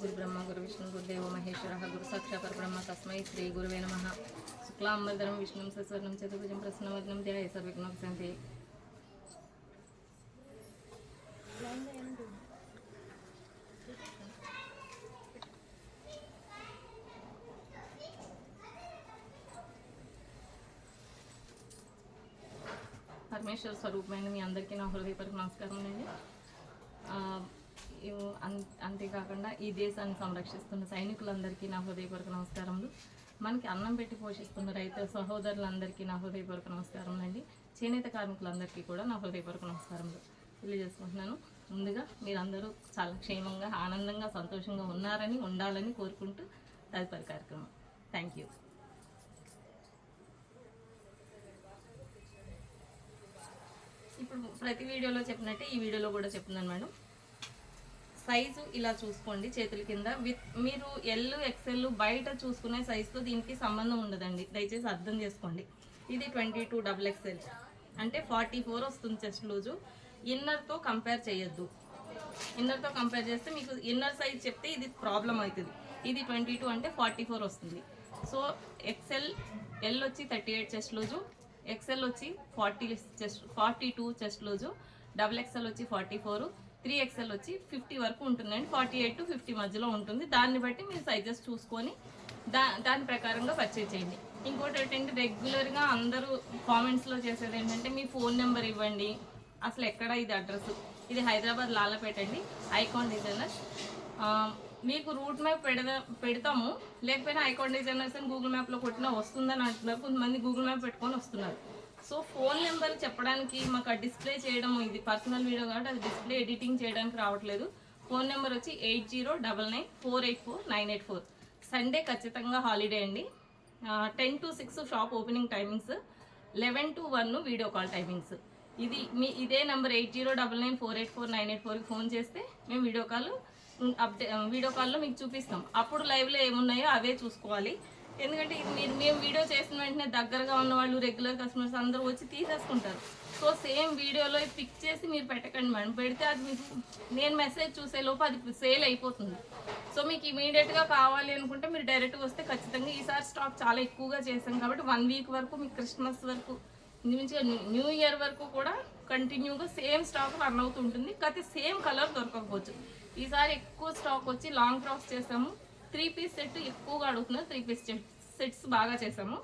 गुरुब्रह्मा गुरुविष्णु गुरुदेवो महेश्वरः गुरु साक्षात् परब्रह्म तस्मै श्री गुरुवे नमः। शुक्लांबरधरं विष्णुं सस्वर्णं चतुर्भुजं प्रसन्नवदनं ध्यायेत् सर्वविघ्नोपशान्तये। పరమేశ్వర స్వరూపమైన మీ అందరికీ నా హృదయపూర్వక నమస్కారం అండి. అంతేకాకుండా ఈ దేశాన్ని సంరక్షిస్తున్న సైనికులందరికీ నా హృదయపూర్వక నమస్కారములు. మనకి అన్నం పెట్టి పోషిస్తున్న రైతు సహోదరులందరికీ నా హృదయపూర్వక నమస్కారం అండి. చేనేత కార్మికులందరికీ కూడా నా హృదయపూర్వక నమస్కారములు తెలియజేసుకుంటున్నాను. ముందుగా మీరందరూ చాలా క్షేమంగా ఆనందంగా సంతోషంగా ఉన్నారని ఉండాలని కోరుకుంటూ తదుపరి కార్యక్రమం. Thank you. ఇప్పుడు ప్రతి వీడియోలో చెప్పినట్టే ఈ వీడియోలో కూడా చెప్తున్నాను మేడం. సైజు ఇలా చూసుకోండి చేతుల కింద. మీరు ఎల్ ఎక్సెల్ బయట చూసుకునే సైజుతో దీనికి సంబంధం ఉండదండి, దయచేసి అర్థం చేసుకోండి. ఇది 22 XXL అంటే 44 వస్తుంది చెస్ట్ లూజు. ఇన్నర్తో కంపేర్ చేయొద్దు. ఇన్నర్తో కంపేర్ చేస్తే మీకు ఇన్నర్ సైజ్ చెప్తే ఇది ప్రాబ్లం అవుతుంది. ఇది 22 అంటే 44 వస్తుంది. సో ఎక్సెల్ ఎల్ వచ్చి 38 చెస్ట్ లూజు, ఎక్సెల్ వచ్చి 42 చెస్ట్ లూజు, XXL వచ్చి 44, 3XL వచ్చి 50 వరకు ఉంటుందండి. 48 to 50 మధ్యలో ఉంటుంది. దాన్ని బట్టి మీరు సైజెస్ చూసుకొని దాని ప్రకారంగా పర్చేజ్ చేయండి. ఇంకోటి ఏంటంటే రెగ్యులర్గా అందరూ కామెంట్స్లో చేసేది ఏంటంటే మీ ఫోన్ నెంబర్ ఇవ్వండి, అసలు ఎక్కడ ఇది అడ్రస్. ఇది హైదరాబాద్ లాలపేట అండి, ఐకాన్ డిజైనర్స్. మీకు రూట్ మ్యాప్ పెడతాము, లేకపోయినా ఐకాన్ డిజైనర్స్ అని గూగుల్ మ్యాప్లో కొట్టినా వస్తుందని అంటున్నారు. కొంతమంది గూగుల్ మ్యాప్ పెట్టుకొని వస్తున్నారు. సో ఫోన్ నెంబర్ చెప్పడానికి మాకు ఆ డిస్ప్లే చేయడం, ఇది పర్సనల్ వీడియో కాబట్టి అది డిస్ప్లే ఎడిటింగ్ చేయడానికి రావట్లేదు. ఫోన్ నెంబర్ వచ్చి 8099484984. సండే ఖచ్చితంగా హాలిడే అండి. 10 to 6 shop opening timings, 11 to 1 video call timings. ఇదే నెంబర్ 8099484984కి ఫోన్ చేస్తే మేము వీడియో కాల్లో మీకు చూపిస్తాం. అప్పుడు లైవ్లో ఏమున్నాయో అవే చూసుకోవాలి. ఎందుకంటే ఇది మేము వీడియో చేసిన వెంటనే దగ్గరగా ఉన్న వాళ్ళు రెగ్యులర్ కస్టమర్స్ అందరూ వచ్చి తీసేసుకుంటారు. సో సేమ్ వీడియోలో పిక్ చేసి మీరు పెట్టకండి మేడం. పెడితే అది మీకు నేను మెసేజ్ చూసే లోపు అది సేల్ అయిపోతుంది. సో మీకు ఇమీడియట్గా కావాలి అనుకుంటే మీరు డైరెక్ట్గా వస్తే ఖచ్చితంగా. ఈసారి స్టాక్ చాలా ఎక్కువగా చేసాం కాబట్టి 1 వీక్ వరకు మీకు క్రిస్మస్ వరకు నుంచి న్యూ ఇయర్ వరకు కూడా కంటిన్యూగా సేమ్ స్టాక్ రన్ అవుతుంటుంది. కాకపోతే సేమ్ కలర్ దొరకకపోవచ్చు. ఈసారి ఎక్కువ స్టాక్ వచ్చి లాంగ్ ఫ్రాక్స్ చేసాము. 3 పీస్ సెట్ ఎక్కువగా అడుగుతున్నారు. 3 పీస్ సెట్స్ బాగా చేసాము.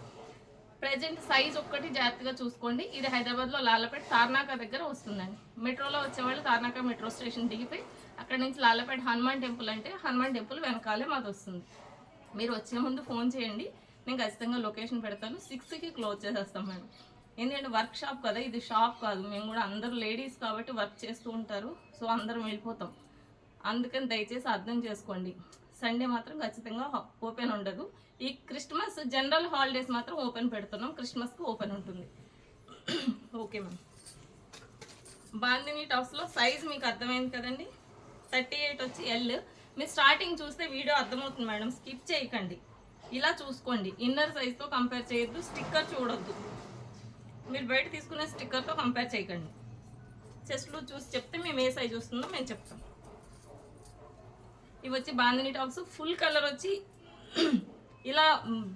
ప్రజెంట్ సైజ్ ఒక్కటి జాగ్రత్తగా చూసుకోండి. ఇది హైదరాబాద్లో లాలపేట తార్నాక దగ్గర వస్తుందండి. మెట్రోలో వచ్చేవాళ్ళు తార్నాక మెట్రో స్టేషన్ దిగిపోయి అక్కడ నుంచి లాలపేట హనుమాన్ టెంపుల్ అంటే హనుమాన్ టెంపుల్ వెనకాలే మాది వస్తుంది. మీరు వచ్చే ముందు ఫోన్ చేయండి, నేను ఖచ్చితంగా లొకేషన్ పెడతాను. 6కి క్లోజ్ చేసేస్తాం మేడం. ఎందుకంటే వర్క్ షాప్ కదా, ఇది షాప్ కాదు. మేము కూడా అందరూ లేడీస్ కాబట్టి వర్క్ చేస్తూ ఉంటారు. సో అందరం వెళ్ళిపోతాం. అందుకని దయచేసి అర్థం చేసుకోండి. సండే మాత్రం ఖచ్చితంగా ఓపెన్ ఉండదు. ఈ క్రిస్మస్ జనరల్ హాలిడేస్ మాత్రం ఓపెన్ పెడుతున్నాం. క్రిస్మస్కి ఓపెన్ ఉంటుంది. Okay ma'am. బాందిని టాప్స్లో సైజ్ మీకు అర్థమైంది కదండి. 38 వచ్చి ఎల్. మీరు స్టార్టింగ్ చూస్తే వీడియో అర్థమవుతుంది మేడం, స్కిప్ చేయకండి. ఇలా చూసుకోండి. ఇన్నర్ సైజ్తో కంపేర్ చేయొద్దు, స్టిక్కర్ చూడొద్దు. మీరు బయట తీసుకునే స్టిక్కర్తో కంపేర్ చేయకండి. చెస్ట్లో చూసి చెప్తే మేము ఏ సైజ్ వస్తుందో మేము చెప్తాం. ఇవి వచ్చి బాందిని టాప్స్. ఫుల్ కలర్ వచ్చి ఇలా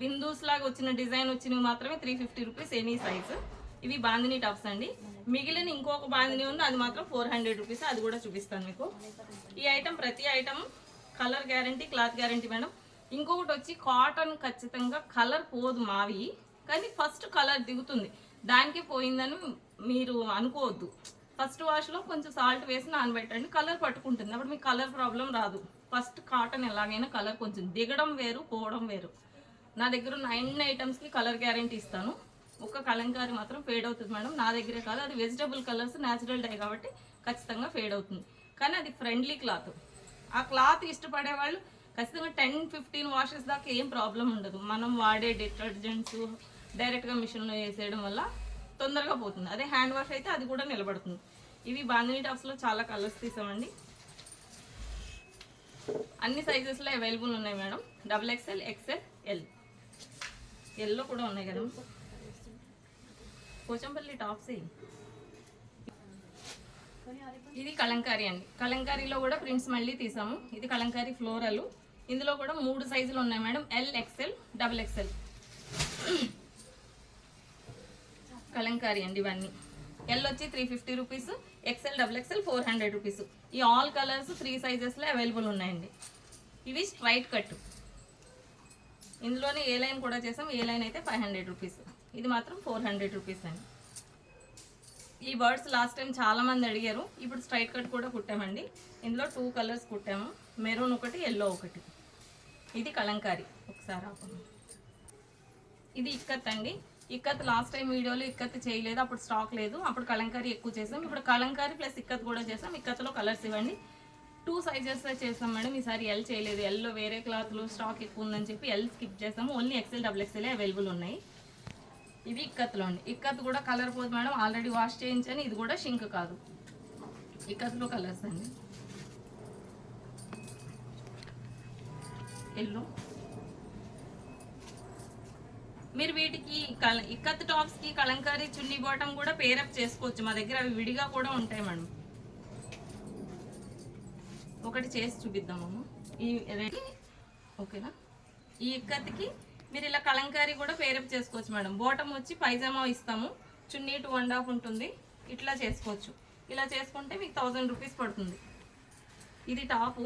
బిందూస్ లాగా వచ్చిన డిజైన్ వచ్చినవి మాత్రమే 350 రూపీస్ ఎనీ సైజు. ఇవి బాందిని టాప్స్ అండి. మిగిలిన ఇంకొక బాందిని ఉంది, అది మాత్రం 400 రూపీస్. అది కూడా చూపిస్తాను మీకు. ఈ ఐటమ్ ప్రతి item colour guarantee, cloth guarantee madam. ఇంకొకటి వచ్చి కాటన్ ఖచ్చితంగా కలర్ పోదు మావి, కానీ ఫస్ట్ కలర్ దిగుతుంది. దానికి పోయిందని మీరు అనుకోవద్దు. ఫస్ట్ వాష్లో కొంచెం సాల్ట్ వేసి నానబెట్టండి, కలర్ పట్టుకుంటుంది. అప్పుడు మీకు కలర్ ప్రాబ్లం రాదు. ఫస్ట్ కాటన్ ఎలాగైనా కలర్ కొంచెం దిగడం వేరు, పోవడం వేరు. నా దగ్గర 9 ఐటమ్స్కి కలర్ గ్యారంటీ ఇస్తాను. ఒక కలంకారీ మాత్రం ఫేడ్ అవుతుంది మేడం. నా దగ్గరే కాదు, అది వెజిటబుల్ కలర్స్ న్యాచురల్ డై కాబట్టి ఖచ్చితంగా ఫేడ్ అవుతుంది. కానీ అది ఫ్రెండ్లీ క్లాత్. ఆ క్లాత్ ఇష్టపడే వాళ్ళు ఖచ్చితంగా 10-15 వాషెస్ దాకా ఏం ప్రాబ్లం ఉండదు. మనం వాడే డిటర్జెంట్స్ డైరెక్ట్గా మిషన్లో వేసేయడం వల్ల తొందరగా పోతుంది. అదే హ్యాండ్ వాష్ అయితే అది కూడా నిలబడుతుంది. ఇవి బాందిని టాప్స్లో చాలా కలర్స్ తీసామండి. అన్ని సైజెస్లో అవైలబుల్ ఉన్నాయి madam. XXL, XL, L. Yellow కూడా ఉన్నాయి కదా. పోచంపల్లి టాప్స్ ఇది కలంకారీ అండి. కలంకారీలో కూడా ప్రింట్స్ మళ్ళీ తీసాము. ఇది కలంకారీ ఫ్లోరల్. ఇందులో కూడా 3 సైజులు ఉన్నాయి madam, L, XL, double XL. Kalamkari అండి ఇవన్నీ. ఎల్ వచ్చి 350 rupees, XL, double XL 400 rupees. ఈ ఆల్ కలర్స్ 3 సైజెస్లో అవైలబుల్ ఉన్నాయండి. ఇవి స్ట్రైట్ కట్. ఇందులోనే ఏ లైన్ కూడా చేసాం. ఏ లైన్ అయితే 500 రూపీస్, ఇది మాత్రం 400 రూపీస్ అండి. ఈ బర్డ్స్ లాస్ట్ టైం చాలా మంది అడిగారు. ఇప్పుడు స్ట్రైట్ కట్ కూడా కుట్టామండి. ఇందులో 2 కలర్స్ కుట్టాము, మెరూన్ ఒకటి, ఎల్లో ఒకటి. ఇది కలంకారీ. ఒకసారి ఆపండి. ఇది ఇక్కత్ అండి. ఇక్కత్ లాస్ట్ టైం వీడియోలో ఇక్కత్ చేయలేదు, అప్పుడు స్టాక్ లేదు. అప్పుడు కలంకారీ ఎక్కువ చేసాం. ఇప్పుడు కలంకారీ ప్లస్ ఇక్కత్ కూడా చేసాం. ఇక్కత్లో కలర్స్ ఇవ్వండి. 2 సైజెస్ చేసాం మేడం. ఈసారి ఎల్ చేయలేదు. ఎల్లో వేరే క్లాత్లు స్టాక్ ఎక్కువ ఉందని చెప్పి ఎల్ స్కిప్ చేసాము. Only XL, double XL available ఉన్నాయి. ఇవి ఇక్కత్లో అండి. ఇక్కత్ కూడా కలర్ పోదు మేడం, ఆల్రెడీ వాష్ చేయించాను. ఇది కూడా షింక్ కాదు. ఇక్కత్లో కలర్స్ అండి. ఎల్లో. మీరు వీటికి ఇక్కత్ టాప్స్కి కలంకారీ చున్నీ బాటం కూడా పేరప్ చేసుకోవచ్చు. మా దగ్గర అవి విడిగా కూడా ఉంటాయి మేడం. ఒకటి చేసి చూపిద్దామమ్మ. ఈ రెడీ ఓకేనా. ఈ ఇక్కత్కి మీరు ఇలా కలంకారీ కూడా పేరప్ చేసుకోవచ్చు మేడం. బాటమ్ వచ్చి పైజామా ఇస్తాము, చున్నీ 2.5 ఉంటుంది. ఇట్లా చేసుకోవచ్చు. ఇలా చేసుకుంటే మీకు 1000 రూపీస్ పడుతుంది. ఇది టాపు.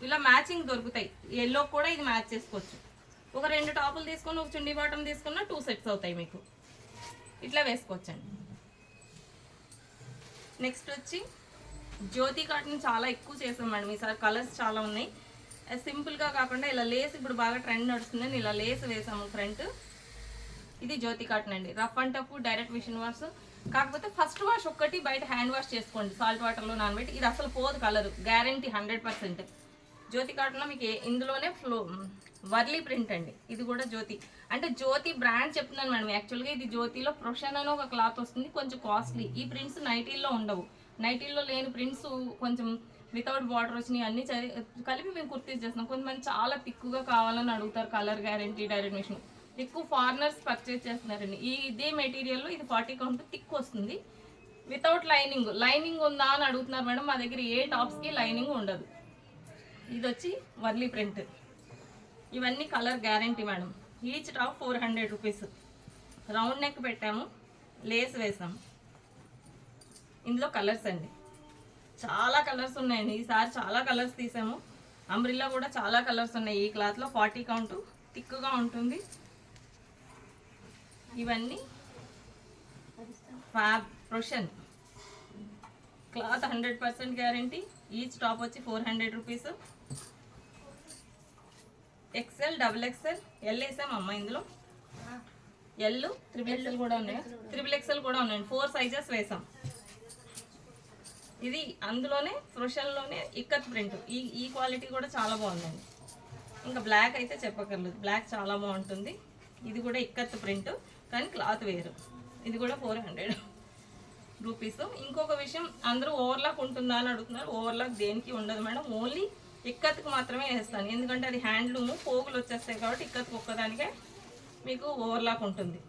ఇలా మ్యాచింగ్ దొరుకుతాయి. ఎల్లో కూడా ఇది మ్యాచ్ చేసుకోవచ్చు. ఒక 2 టాపులు తీసుకొని ఒక చున్నీ బాటమ్ తీసుకున్న 2 సెట్స్ అవుతాయి మీకు. ఇట్లా వేసుకోవచ్చండి. నెక్స్ట్ వచ్చి జ్యోతి కాటన్ చాలా ఎక్కువ చేసాం మేడం. ఈసారి కలర్స్ చాలా ఉన్నాయి. సింపుల్గా కాకుండా ఇలా లేస్ ఇప్పుడు బాగా ట్రెండ్ నడుస్తుందని ఇలా లేస్ వేసాము ఫ్రంట్. ఇది జ్యోతి కాటన్ అండి. Rough and tough, direct machine wash. కాకపోతే ఫస్ట్ వాష్ ఒక్కటి బయట హ్యాండ్ వాష్ చేసుకోండి, సాల్ట్ వాటర్లో నానబెట్టి. ఇది అసలు పోదు కలర్, గ్యారంటీ 100%. జ్యోతి కాటన్లో మీకు ఇందులోనే వర్లీ ప్రింట్ అండి. ఇది కూడా జ్యోతి అంటే జ్యోతి బ్రాండ్ చెప్తున్నాను మేడం. యాక్చువల్గా ఇది జ్యోతిలో ప్రొషన్ అని ఒక క్లాత్ వస్తుంది, కొంచెం కాస్ట్లీ. ఈ ప్రింట్స్ నైటీల్లో ఉండవు. నైటీల్లో లేని ప్రింట్స్ కొంచెం వితౌట్ బార్డర్ వచ్చినాయి అన్నీ కలిపి మేము కుర్తీస్ చేస్తున్నాం. కొంతమంది చాలా తిక్కుగా కావాలని అడుగుతారు. Colour guarantee, direct machine. ఎక్కువ ఫారినర్స్ పర్చేజ్ చేస్తున్నారండి. ఇదే మెటీరియల్లో ఇది 40 కౌంట్ థిక్ వస్తుంది, వితౌట్ లైనింగ్. లైనింగ్ ఉందా అని అడుగుతున్నారు మేడం. మా దగ్గర ఏ టాప్స్కి లైనింగ్ ఉండదు. ఇది వచ్చి వర్లీ ప్రింట్. ఇవన్నీ colour guarantee madam. Each top 400 rupees. Round neck పెట్టాము, లేస్ వేసాము. ఇందులో కలర్స్ అండి, చాలా కలర్స్ ఉన్నాయండి. ఈసారి చాలా కలర్స్ తీసాము. అంబ్రిల్లా కూడా చాలా కలర్స్ ఉన్నాయి. ఈ క్లాత్లో 40 కౌంట్ థిక్గా ఉంటుంది. ఇవన్నీ ప్రొషన్ క్లాత్ 100% గ్యారంటీ. ఈచ్ టాప్ వచ్చి 400 rupees. XL, double XL, L వేసామమ్మ. ఇందులో ఎల్, త్రిబుల్ ఎక్స్ఎల్ కూడా ఉన్నాయి. త్రిబుల్ ఎక్స్ఎల్ కూడా ఉన్నాయండి. 4 సైజెస్ వేసాం. ఇది అందులోనే ప్రొషన్లోనే ఇక్కత్ ప్రింట్. ఈ క్వాలిటీ కూడా చాలా బాగుందండి. ఇంకా బ్లాక్ అయితే చెప్పక్కర్లేదు, బ్లాక్ చాలా బాగుంటుంది. ఇది కూడా ఇక్కత్ ప్రింట్ కానీ క్లాత్ వేరు. ఇది కూడా 400 రూపీస్. ఇంకొక విషయం, అందరూ ఓవర్లాక్ ఉంటుందా అని అడుగుతున్నారు. ఓవర్లాక్ దేనికి ఉండదు మేడం. ఓన్లీ ఇక్కత్కి మాత్రమే వేస్తాను, ఎందుకంటే అది హ్యాండ్లూము, పోగులు వచ్చేస్తాయి కాబట్టి ఇక్కత్కి ఒక్కదానికే మీకు ఓవర్లాక్ ఉంటుంది.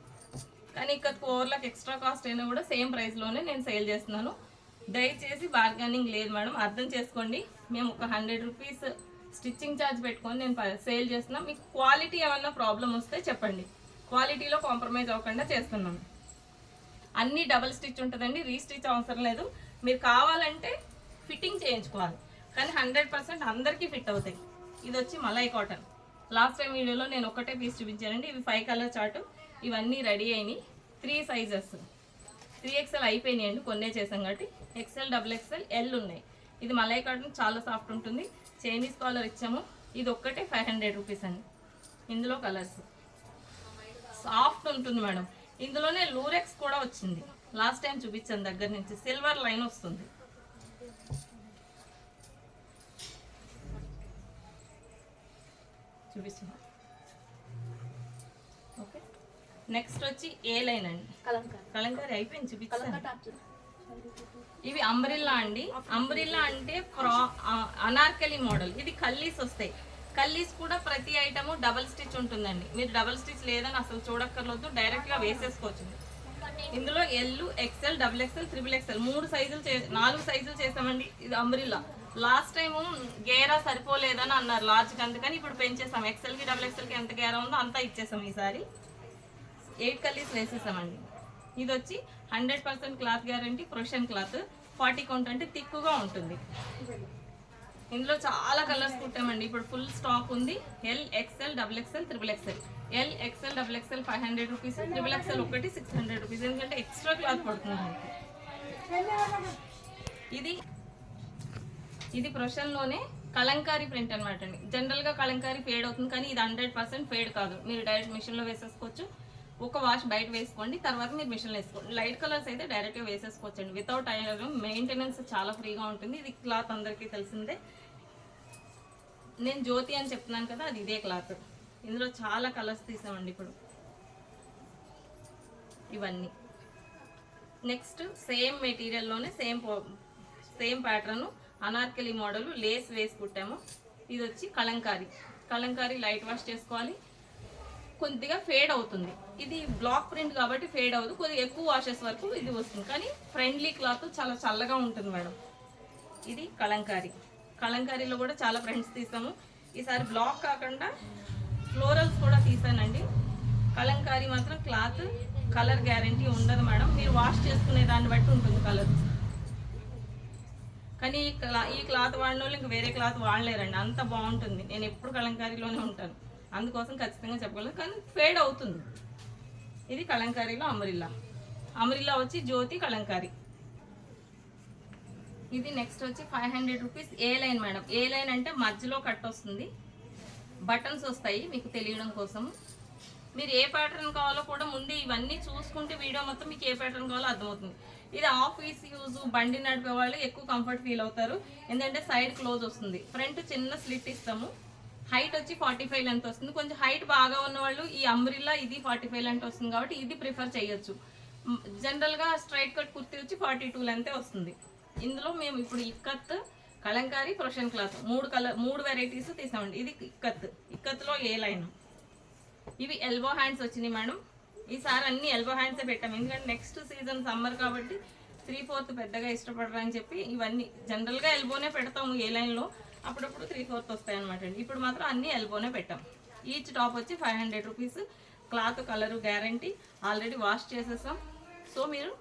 కానీ ఇక్కత్కి ఓవర్లాక్ ఎక్స్ట్రా కాస్ట్ అయినా కూడా సేమ్ ప్రైస్లోనే నేను సేల్ చేస్తున్నాను. దయచేసి బార్గెనింగ్ లేదు మేడం, అర్థం చేసుకోండి. మేము ఒక 100 రూపీస్ స్టిచ్చింగ్ ఛార్జ్ పెట్టుకొని నేను సేల్ చేస్తున్నాం. మీకు క్వాలిటీ ఏమన్నా ప్రాబ్లం వస్తే చెప్పండి, క్వాలిటీలో కాంప్రమైజ్ అవ్వకుండా చేస్తున్నాం. అన్నీ డబల్ స్టిచ్ ఉంటుందండి, రీస్టిచ్ అవసరం లేదు. మీరు కావాలంటే ఫిట్టింగ్ చేయించుకోవాలి, కానీ 100% అందరికీ ఫిట్ అవుతాయి. ఇది వచ్చి మలై కాటన్. లాస్ట్ టైం వీడియోలో నేను ఒకటే పీస్ చూపించానండి. ఇవి 5 కలర్ చార్ట్. ఇవన్నీ రెడీ అయినాయి. 3 సైజెస్, 3XL అయిపోయినాయండి, కొన్నే చేసాం కాబట్టి. ఎక్స్ఎల్, డబుల్ ఎక్స్ఎల్, ఎల్ ఉన్నాయి. ఇది మలై కాటన్, చాలా సాఫ్ట్ ఉంటుంది. చైనీస్ కాలర్ ఇచ్చాము. ఇది ఒక్కటే 500 రూపీస్ అండి. ఇందులో కలర్స్ సాఫ్ట్ ఉంటుంది మేడం. ఇందులోనే లూరెక్స్ కూడా వచ్చింది, లాస్ట్ టైం చూపించాను దగ్గర నుంచి. సిల్వర్ లైన్ వస్తుంది. చూపిస్తున్నా. ఓకే, నెక్స్ట్ వచ్చి ఏ లైన్ అండి, కలంకారీ అయిపోయింది, చూపించాను. ఇవి అంబ్రిల్లా అండి. అంబ్రిల్లా అంటే అనార్కలి మోడల్. ఇది కల్లీస్ వస్తాయి. కల్లీస్ కూడా ప్రతి ఐటము డబల్ స్టిచ్ ఉంటుందండి. మీరు డబల్ స్టిచ్ లేదని అసలు చూడక్కర్లేదు, డైరెక్ట్గా వేసేసుకోవచ్చు. ఇందులో L, XL, double XL, triple XL 4 సైజులు చేసామండి. ఇది అంబ్రిల్లా. లాస్ట్ టైం గేరా సరిపోలేదని అన్నారు లార్జ్కి, అందుకని ఇప్పుడు పెంచేసాం. ఎక్సెల్కి డబుల్ ఎక్సెల్కి ఎంత గేరా ఉందో అంతా ఇచ్చేసాం. ఈసారి 8 కలీస్ వేసేసామండి. ఇది వచ్చి 100% క్లాత్ గ్యారంటీ, ప్రొషన్ క్లాత్, 40 కౌంట్ అంటే తిక్కుగా ఉంటుంది. ఇందులో చాలా కలర్స్ కుట్టామండి. ఇప్పుడు ఫుల్ స్టాక్ ఉంది. L, XL, double XL, triple XL. L, XL, double XL 500 rupees, triple XL ఒకటి 600 రూపీస్, ఎందుకంటే ఎక్స్ట్రా క్లాత్ పడుతుంది. ఇది ప్రొషన్లోనే కలంకారీ ప్రింట్ అనమాట అండి. జనరల్గా కలంకారీ ఫేడ్ అవుతుంది, కానీ ఇది 100% ఫేడ్ కాదు. మీరు డైరెక్ట్ మిషన్లో వేసేసుకోవచ్చు. ఒక వాష్ బయట వేసుకోండి, తర్వాత మీరు మిషన్లో వేసుకోండి. లైట్ కలర్స్ అయితే డైరెక్ట్గా వేసేసుకోవచ్చు అండి. వితౌట్ ఐరన్, మెయింటెనెన్స్ చాలా ఫ్రీగా ఉంటుంది. ఇది క్లాత్ అందరికీ తెలిసిందే. నేను జ్యోతి అని చెప్తున్నాను కదా, అది ఇదే క్లాత్. ఇందులో చాలా కలర్స్ తీసామండి ఇప్పుడు. ఇవన్నీ నెక్స్ట్ సేమ్ మెటీరియల్లోనే same pattern, Anarkali model, lace వేసి కుట్టాము. ఇది వచ్చి కలంకారీ లైట్ వాష్ చేసుకోవాలి. కొద్దిగా ఫేడ్ అవుతుంది. ఇది బ్లాక్ ప్రింట్ కాబట్టి ఫేడ్ అవ్వదు. కొద్దిగా ఎక్కువ వాషెస్ వరకు ఇది వస్తుంది, కానీ ఫ్రెండ్లీ క్లాత్, చాలా చల్లగా ఉంటుంది మేడం. ఇది కలంకారీలో కూడా చాలా ప్రింట్స్ తీసాము. ఈసారి బ్లాక్ కాకుండా ఫ్లోరల్స్ కూడా తీసానండి. కలంకారీ మాత్రం క్లాత్ కలర్ గ్యారంటీ ఉండదు మేడం. మీరు వాష్ చేసుకునే దాన్ని బట్టి ఉంటుంది కలర్. కానీ ఈ క్లాత్ వాడిన వాళ్ళు ఇంకా వేరే క్లాత్ వాడలేరండి, అంత బాగుంటుంది. నేను ఎప్పుడు కలంకారీలోనే ఉంటాను, అందుకోసం ఖచ్చితంగా చెప్పగలను. కానీ ఫేడ్ అవుతుంది. ఇది కలంకారీలో అమరిల్లా వచ్చి జ్యోతి కలంకారీ. ఇది నెక్స్ట్ వచ్చి 500 రూపీస్ ఏ లైన్ మేడం. ఏ లైన్ అంటే మధ్యలో కట్ వస్తుంది, బటన్స్ వస్తాయి మీకు తెలియడం కోసం. మీరు ఏ ప్యాటర్న్ కావాలో కూడా ముందు ఇవన్నీ చూసుకుంటే వీడియో మొత్తం మీకు ఏ ప్యాటర్న్ కావాలో అర్థమవుతుంది. ఇది ఆఫీస్ యూజ్, బండి నడిపే వాళ్ళు ఎక్కువ కంఫర్ట్ ఫీల్ అవుతారు, ఎందుకంటే సైడ్ క్లోజ్ వస్తుంది. ఫ్రంట్ చిన్న స్లిట్ ఇస్తాము. హైట్ వచ్చి 45 లెంత్ వస్తుంది. కొంచెం హైట్ బాగా ఉన్న వాళ్ళు ఈ అంబ్రిల్లా ఇది 45 లెంత్ వస్తుంది కాబట్టి ఇది ప్రిఫర్ చేయొచ్చు. జనరల్గా స్ట్రైట్ కట్ కుర్తీ వచ్చి 42 లెంతే వస్తుంది. ఇందులో మేము ఇప్పుడు ఇక్కత్, కలంకారీ, ప్రొషన్ క్లాత్ 3 వెరైటీస్ తీసామండి. ఇది ఇక్కత్లో ఏ లైన్. ఇవి ఎల్బో హ్యాండ్స్ వచ్చినాయి మేడం. ఈసారి అన్ని ఎల్బో హ్యాండ్సే పెట్టాము, ఎందుకంటే నెక్స్ట్ సీజన్ సమ్మర్ కాబట్టి 3/4 పెద్దగా ఇష్టపడరు అని చెప్పి ఇవన్నీ జనరల్గా ఎల్బోనే పెడతాము ఏ లైన్లో. అప్పుడప్పుడు 3/4 వస్తాయి అనమాట అండి. ఇప్పుడు మాత్రం అన్ని ఎల్బోనే పెట్టాం. ఈచ్ టాప్ వచ్చి 500 rupees. Cloth colour guarantee, already wash చేసేసాం. సో మీరు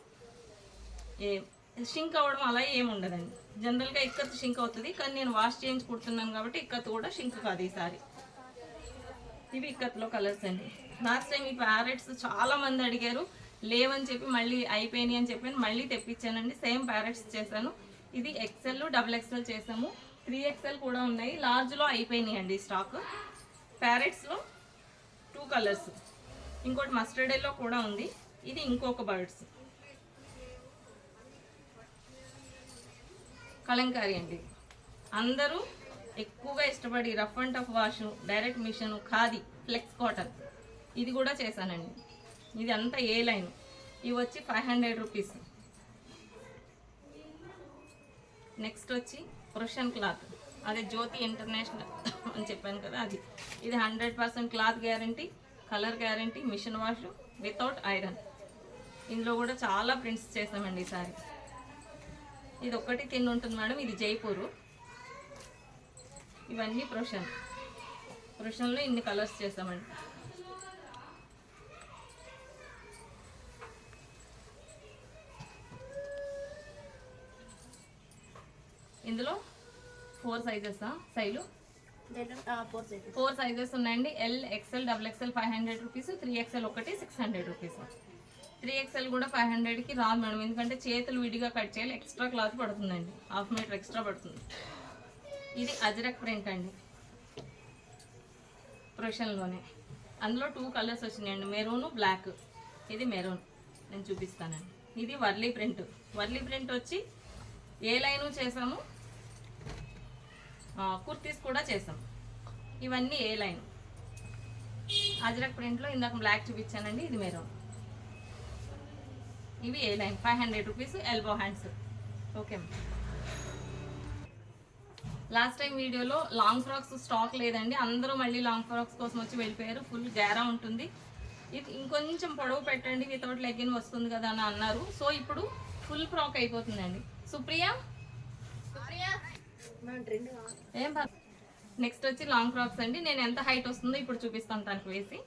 షింక్ అవ్వడం అలా ఏమి ఉండదండి. జనరల్గా ఇక్కత్ షింక్ అవుతుంది, కానీ నేను వాష్ చేయించి కుడుతున్నాను కాబట్టి ఇక్కత్ కూడా షింక్ కాదు ఈసారి. ఇవి ఇక్కత్లో కలర్స్ అండి. లాస్ట్ టైం ఈ ప్యారెట్స్ చాలా మంది అడిగారు, లేవని చెప్పి మళ్ళీ అయిపోయినాయి అని చెప్పి మళ్ళీ తెప్పించానండి. సేమ్ ప్యారెట్స్ చేశాను. ఇది ఎక్సెల్, డబుల్ ఎక్సెల్ చేసాము. 3XL కూడా ఉన్నాయి. లార్జ్లో అయిపోయినాయి అండి స్టాక్. ప్యారెట్స్లో 2 కలర్స్, ఇంకోటి మస్టర్డ్ ఎల్లో కూడా ఉంది. ఇది ఇంకొక బర్డ్స్ కలంకారీ అండి. అందరూ ఎక్కువగా ఇష్టపడి rough and tough wash, direct machine, khadi, flex cotton ఇది కూడా చేశానండి. ఇది అంతా ఏ లైన్. ఇవి వచ్చి 500 రూపీస్. నెక్స్ట్ వచ్చి ప్రొషన్ క్లాత్, అదే జ్యోతి ఇంటర్నేషనల్ అని చెప్పాను కదా అది. ఇది 100% cloth guarantee, colour guarantee, machine wash, without iron. ఇందులో కూడా చాలా ప్రింట్స్ చేసామండి ఈసారి. ఇది ఒక్కటి తిని ఉంటుంది మేడం. ఇది జైపూరు. ఇవన్నీ ప్రొషన్లో ఇన్ని కలర్స్ చేసామండి. ఇందులో 4 సైజెస్ ఉన్నాయండి. L, XL, double XL 500 rupees, 3XL ఒకటి 600 రూపీస్. 3XL కూడా 500కి రాదు మేడం, ఎందుకంటే చేతులు విడిగా కట్ చేయాలి, ఎక్స్ట్రా క్లాత్ పడుతుందండి, 1/2 మీటర్ ఎక్స్ట్రా పడుతుంది. ఇది అజ్రక్ ప్రింట్ అండి, ప్రొషన్లోనే. అందులో 2 కలర్స్ వచ్చినాయండి, మెరూన్, బ్లాక్. ఇది మెరూన్, నేను చూపిస్తానండి. ఇది వర్లీ ప్రింట్ వచ్చి ఏ లైను చేసాము, కుర్తీస్ కూడా చేసాం. ఇవన్నీ ఏ లైన్. అజ్రక్ ప్రింట్లో ఇందాక బ్లాక్ చూపించానండి, ఇది మెరూన్. ఇవి A line 500 rupees. Elbow hands. Okay. Last time వీడియోలో లాంగ్ ఫ్రాక్స్ స్టాక్ లేదండి, అందరూ మళ్ళీ లాంగ్ ఫ్రాక్స్ కోసం వచ్చి వెళ్ళిపోయారు. ఫుల్ గేరా ఉంటుంది. ఇది ఇంకొంచెం పొడవు పెట్టండి వితౌట్ లెగ్గిన్ వస్తుంది కదా అని అన్నారు. సో ఇప్పుడు ఫుల్ ఫ్రాక్ అయిపోతుందండి. సుప్రియ ఏం నెక్స్ట్ వచ్చి లాంగ్ ఫ్రాక్స్ అండి. నేను ఎంత హైట్ వస్తుందో ఇప్పుడు చూపిస్తాను తనకు వేసి.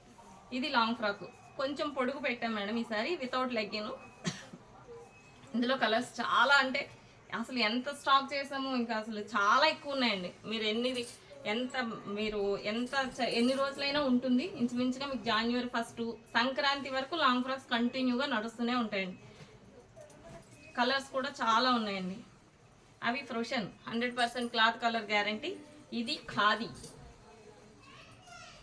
ఇది లాంగ్ ఫ్రాక్ కొంచెం పొడుగు పెట్టాం మేడం ఈసారి వితౌట్ లెగ్గిన్. ఇందులో కలర్స్ చాలా అంటే అసలు ఎంత స్టాక్ చేసామో ఇంకా అసలు చాలా ఎక్కువ ఉన్నాయండి. మీరు ఎన్ని రోజులైనా ఉంటుంది. ఇంచుమించుగా మీకు January 1 సంక్రాంతి వరకు లాంగ్ ఫ్రాక్స్ కంటిన్యూగా నడుస్తూనే ఉంటాయండి. కలర్స్ కూడా చాలా ఉన్నాయండి. అవి ఫ్రోషన్ 100% క్లాత్ కలర్ గ్యారంటీ. ఇది ఖాదీ,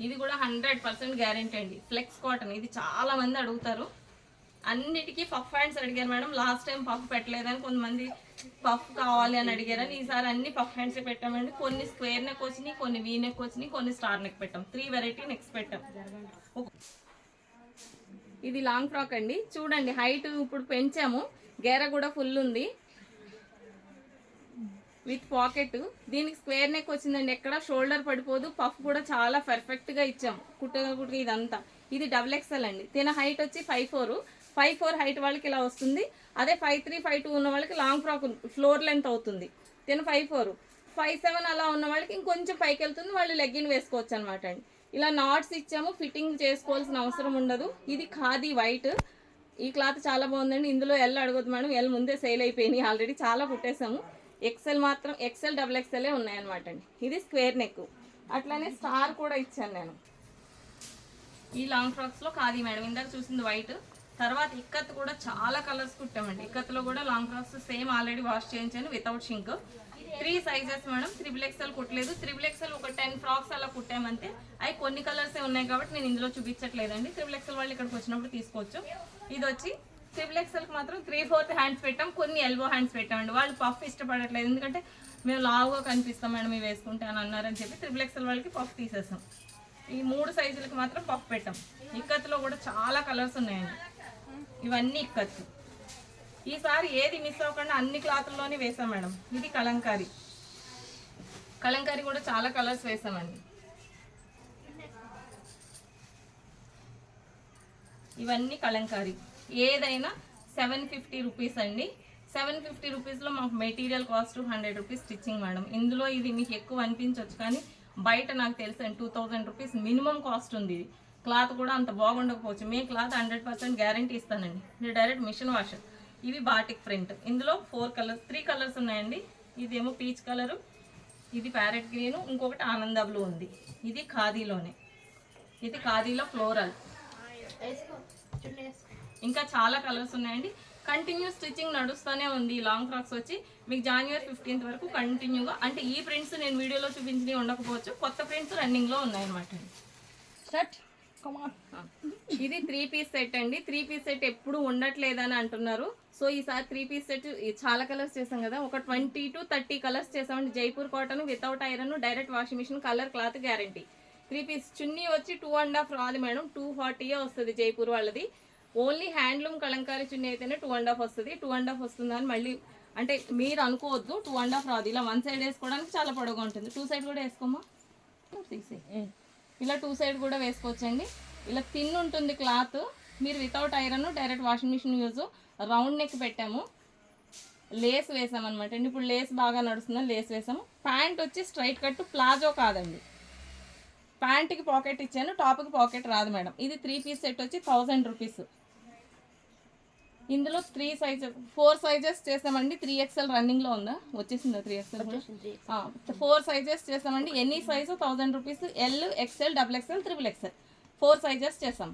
ఇది కూడా 100% గ్యారంటీ అండి. ఫ్లెక్స్ కాటన్, ఇది చాలా మంది అడుగుతారు. అన్నిటికీ పఫ్ హ్యాండ్స్ అడిగారు మేడం. లాస్ట్ టైం పఫ్ పెట్టలేదని కొంతమంది పఫ్ కావాలి అని అడిగారని ఈసారి అన్ని పఫ్ హ్యాండ్స్ పెట్టామండి. కొన్ని స్క్వేర్ నెక్ వచ్చినాయి, కొన్ని వీ నెక్ వచ్చినాయి, కొన్ని స్టార్ నెక్ పెట్టాం. 3 వెరైటీ నెక్స్ పెట్టాం. ఇది లాంగ్ ఫ్రాక్ అండి. చూడండి హైట్ ఇప్పుడు పెంచాము, గేర కూడా ఫుల్ ఉంది విత్ పాకెట్. దీనికి స్క్వేర్ నెక్ వచ్చిందండి, ఎక్కడ షోల్డర్ పడిపోదు. పఫ్ కూడా చాలా పర్ఫెక్ట్గా ఇచ్చాము కుట్ట ఇదంతా. ఇది XXL అండి. దీని హైట్ వచ్చి 5'4" హైట్ వాళ్ళకి ఇలా వస్తుంది. అదే 5'3", 5'2" ఉన్న వాళ్ళకి లాంగ్ ఫ్రాక్ ఫ్లోర్ లెంత్ అవుతుంది. దీని 5'4", 5'7" అలా ఉన్న వాళ్ళకి ఇంకొంచెం పైకి వెళ్తుంది, వాళ్ళు లెగ్గిన్ వేసుకోవచ్చు అనమాట అండి. ఇలా నాట్స్ ఇచ్చాము, ఫిట్టింగ్ చేసుకోవాల్సిన అవసరం ఉండదు. ఇది ఖాదీ వైట్. ఈ క్లాత్ చాలా బాగుందండి. ఇందులో ఎల్ అడగదు మేడం, ఎల్ ముందే సేల్ అయిపోయినాయి ఆల్రెడీ, చాలా కుట్టేసాము. XL మాత్రం XL XXL ఉన్నాయన్నమాట అండి. ఇది స్క్వేర్ నెక్, అట్లానే స్టార్ కూడా ఇచ్చాను నేను. ఈ లాంగ్ ఫ్రాక్స్లో ఖాదీ మేడం, ఇందాక చూసింది వైట్. తర్వాత ఇక్కత్ కూడా చాలా కలర్స్ కుట్టామండి. ఇక్కత్లో కూడా long frocks same already wash చేయించాను without shrink. 3 sizes madam. XXL కుట్టలేదు. XXL ఒక 10 ఫ్రాక్స్ అలా కుట్టామంతే. అవి కొన్ని కలర్సే ఉన్నాయి కాబట్టి నేను ఇందులో చూపించట్లేదండి. XXL వాళ్ళు ఇక్కడికి వచ్చినప్పుడు తీసుకోవచ్చు. ఇది వచ్చి XXLకి మాత్రం 3/4 హ్యాండ్స్ పెట్టాం, కొన్ని ఎల్బో హ్యాండ్స్ పెట్టామండి. వాళ్ళు పఫ్ ఇష్టపడట్లేదు, ఎందుకంటే మేము లావుగా కనిపిస్తాం మేడం ఇవి వేసుకుంటే అని అన్నారని చెప్పి XXL వాళ్ళకి పఫ్ తీసేసాం. ఈ 3 సైజులకి మాత్రం పఫ్ పెట్టాం. ఇక్కత్లో కూడా చాలా కలర్స్ ఉన్నాయండి. ఇవన్నీ ఇక్కత్తు. ఈసారి ఏది మిస్ అవ్వకుండా అన్ని క్లాతుల్లోనే వేసాం మేడం. ఇది కలంకారీ. కలంకారీ కూడా చాలా కలర్స్ వేసామండి. ఇవన్నీ కలంకారీ. ఏదైనా 750 రూపీస్ అండి. 750 రూపీస్లో మాకు material cost 100 rupees stitching madam. ఇందులో ఇది మీకు ఎక్కువ అనిపించవచ్చు, కానీ బయట నాకు తెలుసు 2000 రూపీస్ మినిమం కాస్ట్ ఉంది. ఇది క్లాత్ కూడా అంత బాగుండకపోవచ్చు. మేము క్లాత్ 100% గ్యారంటీ ఇస్తానండి. ఇది డైరెక్ట్ మిషన్ వాష్. ఇవి బాటిక్ ప్రింట్. ఇందులో 3 కలర్స్ ఉన్నాయండి. ఇదేమో పీచ్ కలరు, ఇది ప్యారెట్ గ్రీను, ఇంకొకటి ఆనంద బ్లూ ఉంది. ఇది ఖాదీలోనే, ఇది ఖాదీలో ఫ్లోరల్. ఇంకా చాలా కలర్స్ ఉన్నాయండి. కంటిన్యూ స్టిచ్చింగ్ నడుస్తూనే ఉంది. లాంగ్ ఫ్రాక్స్ వచ్చి మీకు January 15th వరకు కంటిన్యూగా, అంటే ఈ ప్రింట్స్ నేను వీడియోలో చూపించినవి ఉండకపోవచ్చు, కొత్త ప్రింట్స్ రన్నింగ్లో ఉన్నాయన్నమాట. ఇది 3 పీస్ సెట్ అండి. 3 పీస్ సెట్ ఎప్పుడు ఉండట్లేదని అంటున్నారు. సో ఈసారి 3 పీస్ సెట్ చాలా కలర్స్ చేసాం కదా, ఒక 20 to 30 కలర్స్ చేసామండి. Jaipur cotton without iron, direct washing machine, colour cloth guarantee. 3 piece chunni వచ్చి 2.5 రాదు మేడం, 240 వస్తుంది జైపూర్ వాళ్ళది. ఓన్లీ హ్యాండ్లూమ్ కలంకారీ చున్నీ అయితేనే 2.5 వస్తుంది. 2.5 వస్తుందని మళ్ళీ అంటే మీరు అనుకోవద్దు, 2.5 రాదు. ఇలా 1 సైడ్ వేసుకోవడానికి చాలా పొడవుగా ఉంటుంది. 2 సైడ్ కూడా వేసుకోమా, ఇలా 2 సైడ్ కూడా వేసుకోవచ్చండి. ఇలా థిన్ ఉంటుంది క్లాత్. మీరు without iron, direct washing machine use. Round neck పెట్టాము, లేస్ వేసామన్నమాట అండి. ఇప్పుడు లేస్ బాగా నడుస్తుందని లేస్ వేసాము. ప్యాంట్ వచ్చి స్ట్రైట్ కట్, ప్లాజో కాదండి. ప్యాంట్కి పాకెట్ ఇచ్చాను, టాప్కి పాకెట్ రాదు మేడం. ఇది 3 పీస్ సెట్ వచ్చి 1000 రూపీస్. ఇందులో 4 సైజెస్ చేసామండి. 3XL రన్నింగ్లో ఉందా, వచ్చేసిందా 3XL కూడా? 4 సైజెస్ చేసామండి. Any size 1000 rupees. L, XL, XXL, XXL 4 sizes చేసాం.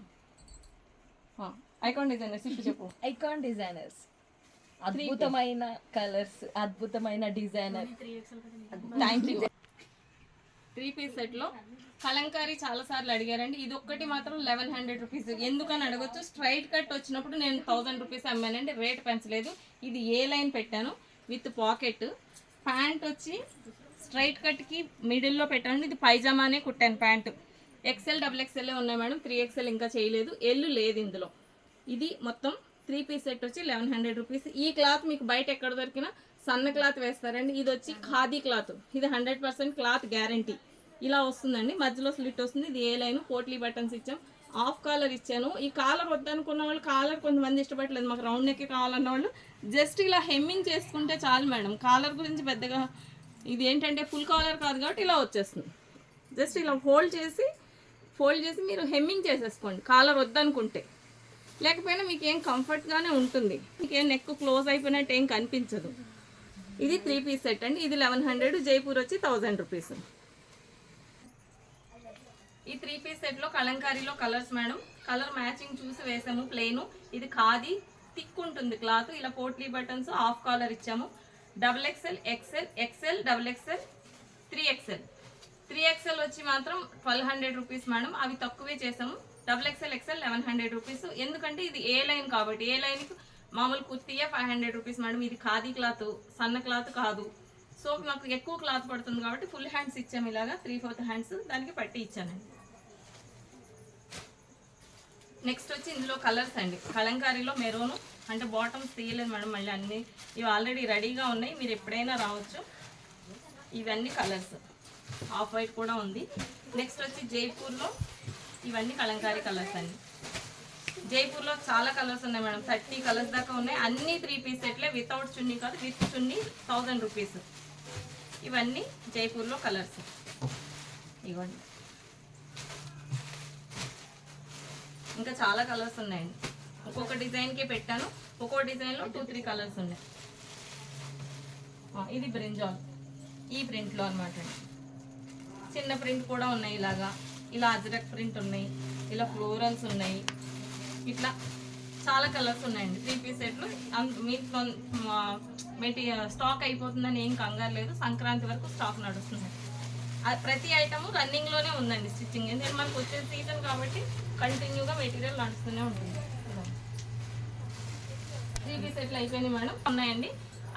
ఐకాన్ డిజైనర్స్ ఇప్పుడు చెప్పు. ఐకాన్ డిజైనర్స్, అద్భుతమైన కలర్స్, అద్భుతమైన డిజైనర్. Thank you. 3 పీస్ సెట్లో కలంకారీ చాలా సార్లు అడిగారండి. ఇది ఒక్కటి మాత్రం 1100 రూపీస్. ఎందుకని అడగొచ్చు, స్ట్రైట్ కట్ వచ్చినప్పుడు నేను 1000 రూపీస్ అమ్మానండి, రేట్ పెంచలేదు. ఇది ఏ లైన్ పెట్టాను విత్ పాకెట్. ప్యాంట్ వచ్చి స్ట్రైట్ కట్కి మిడిల్లో పెట్టాను. ఇది పైజామానే కుట్టాను ప్యాంట్. XL, XXL ఉన్నాయి మేడం, 3XL ఇంకా చేయలేదు. ఎల్లు లేదు ఇందులో. ఇది మొత్తం 3 పీస్ సెట్ వచ్చి 1100 రూపీస్. ఈ క్లాత్ మీకు బయట ఎక్కడ దొరికినా సన్న క్లాత్ వేస్తారండి. ఇది వచ్చి ఖాదీ క్లాత్. ఇది 100% క్లాత్ గ్యారంటీ. ఇలా వస్తుందండి, మధ్యలో స్లిట్ వస్తుంది. ఇది ఏ లైన్, పోట్లీ బటన్స్ ఇచ్చాం. హాఫ్ కాలర్ ఇచ్చాను. ఈ కాలర్ వద్దనుకున్న వాళ్ళు, కాలర్ కొంతమంది ఇష్టపడలేదు, మాకు రౌండ్ నెక్ కావాలన్న వాళ్ళు జస్ట్ ఇలా హెమ్మింగ్ చేసుకుంటే చాలు మేడం. కాలర్ గురించి పెద్దగా ఇది ఏంటంటే ఫుల్ కాలర్ కాదు కాబట్టి ఇలా వచ్చేస్తుంది. జస్ట్ ఇలా ఫోల్డ్ చేసి మీరు హెమ్మింగ్ చేసేసుకోండి కాలర్ వద్దనుకుంటే. లేకపోయినా మీకు ఏం కంఫర్ట్గానే ఉంటుంది, మీకు ఏం నెక్ క్లోజ్ అయిపోయినట్టు ఏం కనిపించదు. ఇది 3 పీస్ సెట్ అండి. ఇది 1100, జైపూర్ వచ్చి 1000 రూపీస్. ఈ 3 పీస్ సెట్లో కలంకారీలో కలర్స్ మేడం. కలర్ మ్యాచింగ్ చూసి వేసాము. ప్లెయిన్, ఇది ఖాదీ థిక్ ఉంటుంది క్లాత్. ఇలా పోట్లీ బటన్స్, హాఫ్ కాలర్ ఇచ్చాము. XXL, XL, XL, XXL, 3XL. 3XL వచ్చి మాత్రం 1200 రూపీస్ మేడం. అవి తక్కువే చేసాము. XXL, XL 1100 rupees. ఎందుకంటే ఇది ఏ లైన్ కాబట్టి, ఏ లైన్కి మామూలు కుర్తీయే 500 రూపీస్ మేడం. ఇది ఖాదీ క్లాత్, సన్న క్లాత్ కాదు. సో మాకు ఎక్కువ క్లాత్ పడుతుంది కాబట్టి ఫుల్ హ్యాండ్స్ ఇచ్చాము. ఇలాగా 3/4 హ్యాండ్స్ దానికి పట్టి ఇచ్చానండి. నెక్స్ట్ వచ్చి ఇందులో కలర్స్ అండి. కలంకారీలో మెరూను, అంటే బాటమ్స్ తీయలేదు మేడం, మళ్ళీ అన్నీ ఇవి ఆల్రెడీ రెడీగా ఉన్నాయి, మీరు ఎప్పుడైనా రావచ్చు. ఇవన్నీ కలర్స్, ఆఫ్ వైట్ కూడా ఉంది. నెక్స్ట్ వచ్చి జైపూర్లో ఇవన్నీ కలంకారీ కలర్స్ అండి. జైపూర్లో చాలా కలర్స్ ఉన్నాయి మేడం, 30 కలర్స్ దాకా ఉన్నాయి. అన్నీ 3 పీస్ సెట్లే, వితౌట్ చున్నీ కాదు, విత్ చున్నీ 1000 రూపీస్. ఇవన్నీ జైపూర్లో కలర్స్. ఇవ్వండి, ఇంకా చాలా కలర్స్ ఉన్నాయండి. ఒక్కొక్క డిజైన్కి పెట్టాను, ఒక్కొక్క డిజైన్లో 2-3 కలర్స్ ఉన్నాయి. ఇది బ్రింజాల్, ఈ ప్రింట్లో అనమాట అండి. చిన్న ప్రింట్ కూడా ఉన్నాయి, ఇలా అజ్రక్ ప్రింట్ ఉన్నాయి, ఇలా ఫ్లోరల్స్ ఉన్నాయి, ఇట్లా చాలా కలర్స్ ఉన్నాయండి. 3 పీస్ సెట్లు. మెటీరియల్ స్టాక్ అయిపోతుందని ఏం కంగారు లేదు, సంక్రాంతి వరకు స్టాక్ నడుస్తుంది. ప్రతి ఐటము రన్నింగ్లోనే ఉందండి స్టిచ్చింగ్. ఎందుకంటే మనకు వచ్చే సీజన్ కాబట్టి కంటిన్యూగా మెటీరియల్ నడుస్తూనే ఉంటుంది. 3 పీస్ సెట్లు అయిపోయినాయి మేడం. ఉన్నాయండి,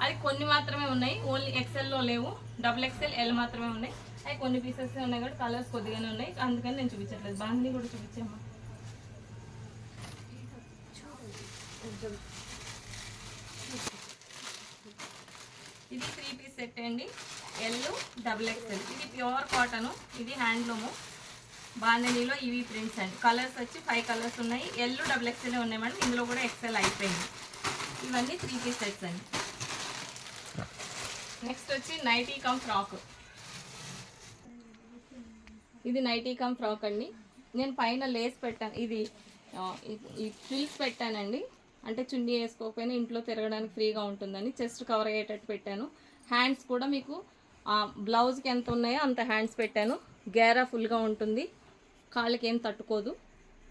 అది కొన్ని మాత్రమే ఉన్నాయి, ఓన్లీ XLలో లేవు. XXL, L మాత్రమే ఉన్నాయి. అవి కొన్ని పీసెస్ ఉన్నాయి కాబట్టి కలర్స్ కొద్దిగానే ఉన్నాయి, అందుకని నేను చూపించట్లేదు. బాంధీ కూడా చూపించామా. ఇది 3 పీస్ సెట్ అండి, L, XXL. ఇది ప్యూర్ కాటన్, ఇది హ్యాండ్లూము. బాంధనీలో ఇవి ప్రింట్స్ అండి. కలర్స్ వచ్చి 5 కలర్స్ ఉన్నాయి. L, XXL ఉన్నాయి మేడం. ఇందులో కూడా XL అయిపోయింది. ఇవన్నీ 3 పీస్ సెట్స్ అండి. నెక్స్ట్ వచ్చి నైటీ కమ్ ఫ్రాక్. ఇది నైటీ కమ్ ఫ్రాక్ అండి. నేను పైన లేస్ పెట్టాను, ఇది ఈ ఫ్రిల్స్ పెట్టానండి. అంటే చున్నీ వేసుకోకపోయినా ఇంట్లో తిరగడానికి ఫ్రీగా ఉంటుందని చెస్ట్ కవర్ అయ్యేటట్టు పెట్టాను. హ్యాండ్స్ కూడా మీకు బ్లౌజ్కి ఎంత ఉన్నాయో అంత హ్యాండ్స్ పెట్టాను. గేరా ఫుల్గా ఉంటుంది, కాళ్ళకి ఏం తట్టుకోదు.